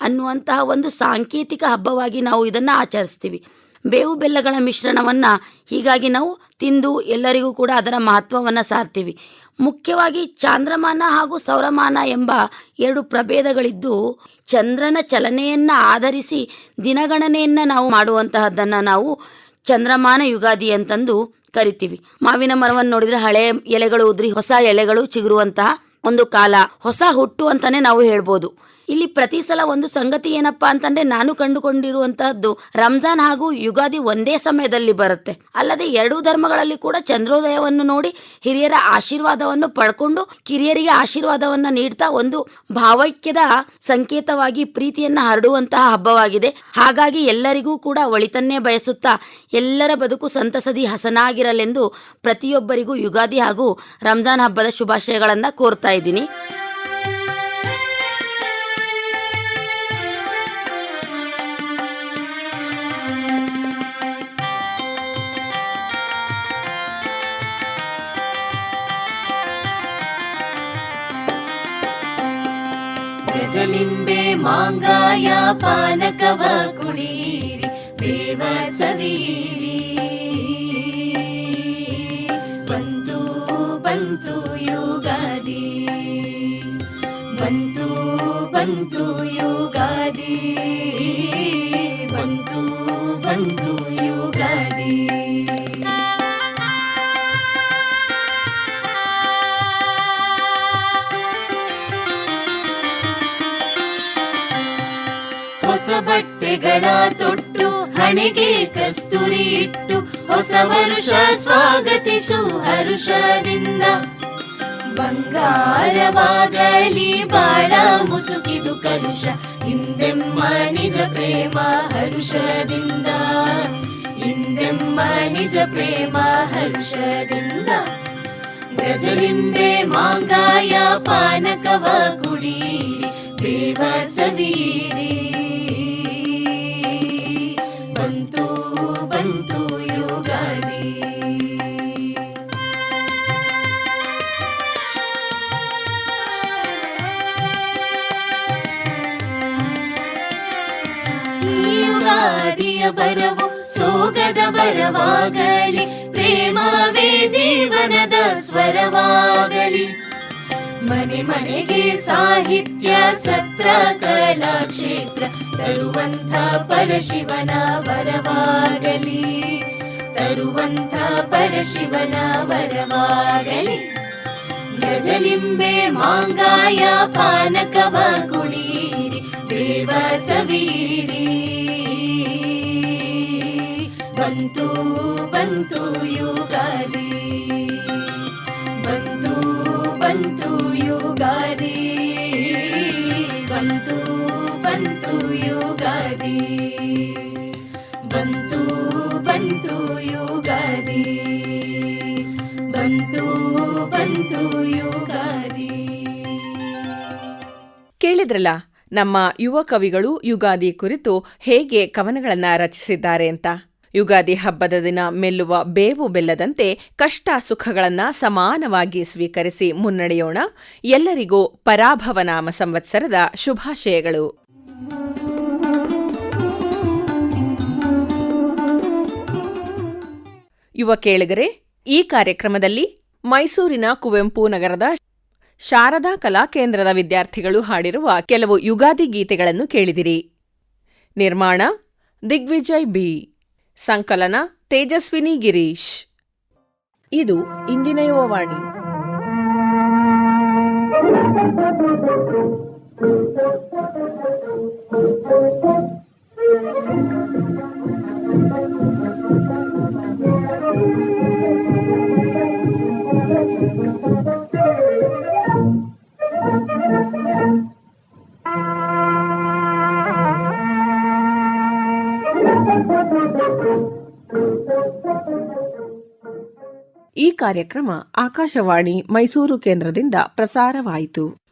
ಅನ್ನುವಂತಹ ಒಂದು ಸಾಂಕೇತಿಕ ಹಬ್ಬವಾಗಿ ನಾವು ಇದನ್ನು ಆಚರಿಸ್ತೀವಿ. ಬೇವು ಬೆಲ್ಲಗಳ ಮಿಶ್ರಣವನ್ನು ಹೀಗಾಗಿ ನಾವು ತಿಂದು ಎಲ್ಲರಿಗೂ ಕೂಡ ಅದರ ಮಹತ್ವವನ್ನು ಸಾರ್ತೀವಿ. ಮುಖ್ಯವಾಗಿ ಚಾಂದ್ರಮಾನ ಹಾಗೂ ಸೌರಮಾನ ಎಂಬ ಎರಡು ಪ್ರಭೇದಗಳಿದ್ದು, ಚಂದ್ರನ ಚಲನೆಯನ್ನು ಆಧರಿಸಿ ದಿನಗಣನೆಯನ್ನು ನಾವು ಮಾಡುವಂತಹದ್ದನ್ನು ನಾವು ಚಂದ್ರಮಾನ ಯುಗಾದಿ ಅಂತಂದು ಕರಿತೀವಿ. ಮಾವಿನ ಮರವನ್ನು ನೋಡಿದರೆ ಹಳೆ ಎಲೆಗಳು ಉದುರಿ ಹೊಸ ಎಲೆಗಳು ಚಿಗುರುವಂತಹ ಒಂದು ಕಾಲ, ಹೊಸ ಹುಟ್ಟು ಅಂತಾನೆ ನಾವು ಹೇಳ್ಬೋದು. ಇಲ್ಲಿ ಪ್ರತಿ ಸಲ ಒಂದು ಸಂಗತಿ ಏನಪ್ಪಾ ಅಂತಂದ್ರೆ, ನಾನು ಕಂಡುಕೊಂಡಿರುವಂತಹದ್ದು ರಂಜಾನ್ ಹಾಗೂ ಯುಗಾದಿ ಒಂದೇ ಸಮಯದಲ್ಲಿ ಬರುತ್ತೆ. ಅಲ್ಲದೆ ಎರಡೂ ಧರ್ಮಗಳಲ್ಲಿ ಕೂಡ ಚಂದ್ರೋದಯವನ್ನು ನೋಡಿ ಹಿರಿಯರ ಆಶೀರ್ವಾದವನ್ನು ಪಡ್ಕೊಂಡು ಕಿರಿಯರಿಗೆ ಆಶೀರ್ವಾದವನ್ನ ನೀಡ್ತಾ ಒಂದು ಭಾವೈಕ್ಯದ ಸಂಕೇತವಾಗಿ ಪ್ರೀತಿಯನ್ನ ಹರಡುವಂತಹ ಹಬ್ಬವಾಗಿದೆ. ಹಾಗಾಗಿ ಎಲ್ಲರಿಗೂ ಕೂಡ ಒಳಿತನ್ನೇ ಬಯಸುತ್ತಾ ಎಲ್ಲರ ಬದುಕು ಸಂತಸದಿ ಹಸನಾಗಿರಲೆಂದು ಪ್ರತಿಯೊಬ್ಬರಿಗೂ ಯುಗಾದಿ ಹಾಗೂ ರಂಜಾನ್ ಹಬ್ಬದ ಶುಭಾಶಯಗಳನ್ನ ಕೋರ್ತಾ ಇದ್ದೀನಿ. ಗಜಲಿಂಬೆ ಮಾಂಗಾಯ ಪಾನಕವ ಕುಡೀರಿ ಬೇವ ಸವೀರಿ, ಬಂತು ಬಂತು ಯುಗಾದಿ, ಬಂತು ಬಂತು ಯುಗಾದಿ, ಬಂತು ಬಂತು ಯುಗಾದಿ. ಹೊಸ ಬಟ್ಟೆಗಳ ತೊಟ್ಟು ಹಣೆಗೆ ಕಸ್ತೂರಿ ಇಟ್ಟು ಹೊಸ ವರುಷ ಸ್ವಾಗತಿಸು ಹರುಷದಿಂದ. ಬಂಗಾರವಾಗಲಿ ಬಾಳ ಮುಸುಕಿದು ಕಲುಷ, ಹಿಂದೆಮ್ಮ ನಿಜ ಪ್ರೇಮ ಹರುಷದಿಂದ, ಹಿಂದೆಮ್ಮ ನಿಜ ಪ್ರೇಮ ಹರುಷದಿಂದ. ಗಜಲಿಂಬೆ ಮಾಂಗಾಯ ಪಾನಕವ ಕುಡೀರಿ ಬೇವ ಸವೀರಿ, ಬಂತು ಬಂತು ಯುಗಾದಿ. ಈ ಯುಗಾದಿಯ ಬರವು ಸೋಗದ ಬರವಾಗಲಿ, ಪ್ರೇಮವೇ ಜೀವನದ ಸ್ವರವಾಗಲಿ. ಮನೆ ಮನೆಗೆ ಸಾಹಿತ್ಯ ಸತ್ರ ಕಲಾಕ್ಷೇತ್ರ ತರುವಂಥ ಪರಶಿವನ ವರವಾಗಲಿ. ತರುವಂಥ ಪರಶಿವನ ವರವಾಗಲಿ. ಗಜಲಿಂಬೆ ಮಾಂಗಾಯ ಪಾನಕವ ಕುಳೀರಿ ದೇವ ಸವೀರಿ. ಬಂತು ಬಂತು ಯುಗಾದಿ, ಬಂತು ಬಂತು ಯುಗಾದಿ, ಬಂತು ಬಂತು ಯುಗಾದಿ, ಬಂತು ಬಂತು ಯುಗಾದಿ, ಬಂತು ಬಂತು ಯುಗಾದಿ. ಕೇಳಿದ್ರಲ್ಲ ನಮ್ಮ ಯುವ ಕವಿಗಳು ಯುಗಾದಿ ಕುರಿತು ಹೇಗೆ ಕವನಗಳನ್ನು ರಚಿಸಿದ್ದಾರೆ ಅಂತ. ಯುಗಾದಿ ಹಬ್ಬದ ದಿನ ಮೆಲ್ಲುವ ಬೇವು ಬೆಲ್ಲದಂತೆ ಕಷ್ಟ ಸುಖಗಳನ್ನು ಸಮಾನವಾಗಿ ಸ್ವೀಕರಿಸಿ ಮುನ್ನಡೆಯೋಣ. ಎಲ್ಲರಿಗೂ ಪರಾಭವನಾಮ ಸಂವತ್ಸರದ ಶುಭಾಶಯಗಳು. ಯುವ ಕೇಳಿಗರೆ, ಈ ಕಾರ್ಯಕ್ರಮದಲ್ಲಿ ಮೈಸೂರಿನ ಕುವೆಂಪು ನಗರದ ಶಾರದಾ ಕಲಾಕೇಂದ್ರದ ವಿದ್ಯಾರ್ಥಿಗಳು ಹಾಡಿರುವ ಕೆಲವು ಯುಗಾದಿ ಗೀತೆಗಳನ್ನು ಕೇಳಿದಿರಿ. ನಿರ್ಮಾಣ ದಿಗ್ವಿಜಯ್ ಬಿ. ಸಂಕಲನ ತೇಜಸ್ವಿನಿ ಗಿರೀಶ್. ಇದು ಇಂದಿನ ಯುವವಾಣಿ. ಈ ಕಾರ್ಯಕ್ರಮ ಆಕಾಶವಾಣಿ ಮೈಸೂರು ಕೇಂದ್ರದಿಂದ ಪ್ರಸಾರವಾಯಿತು.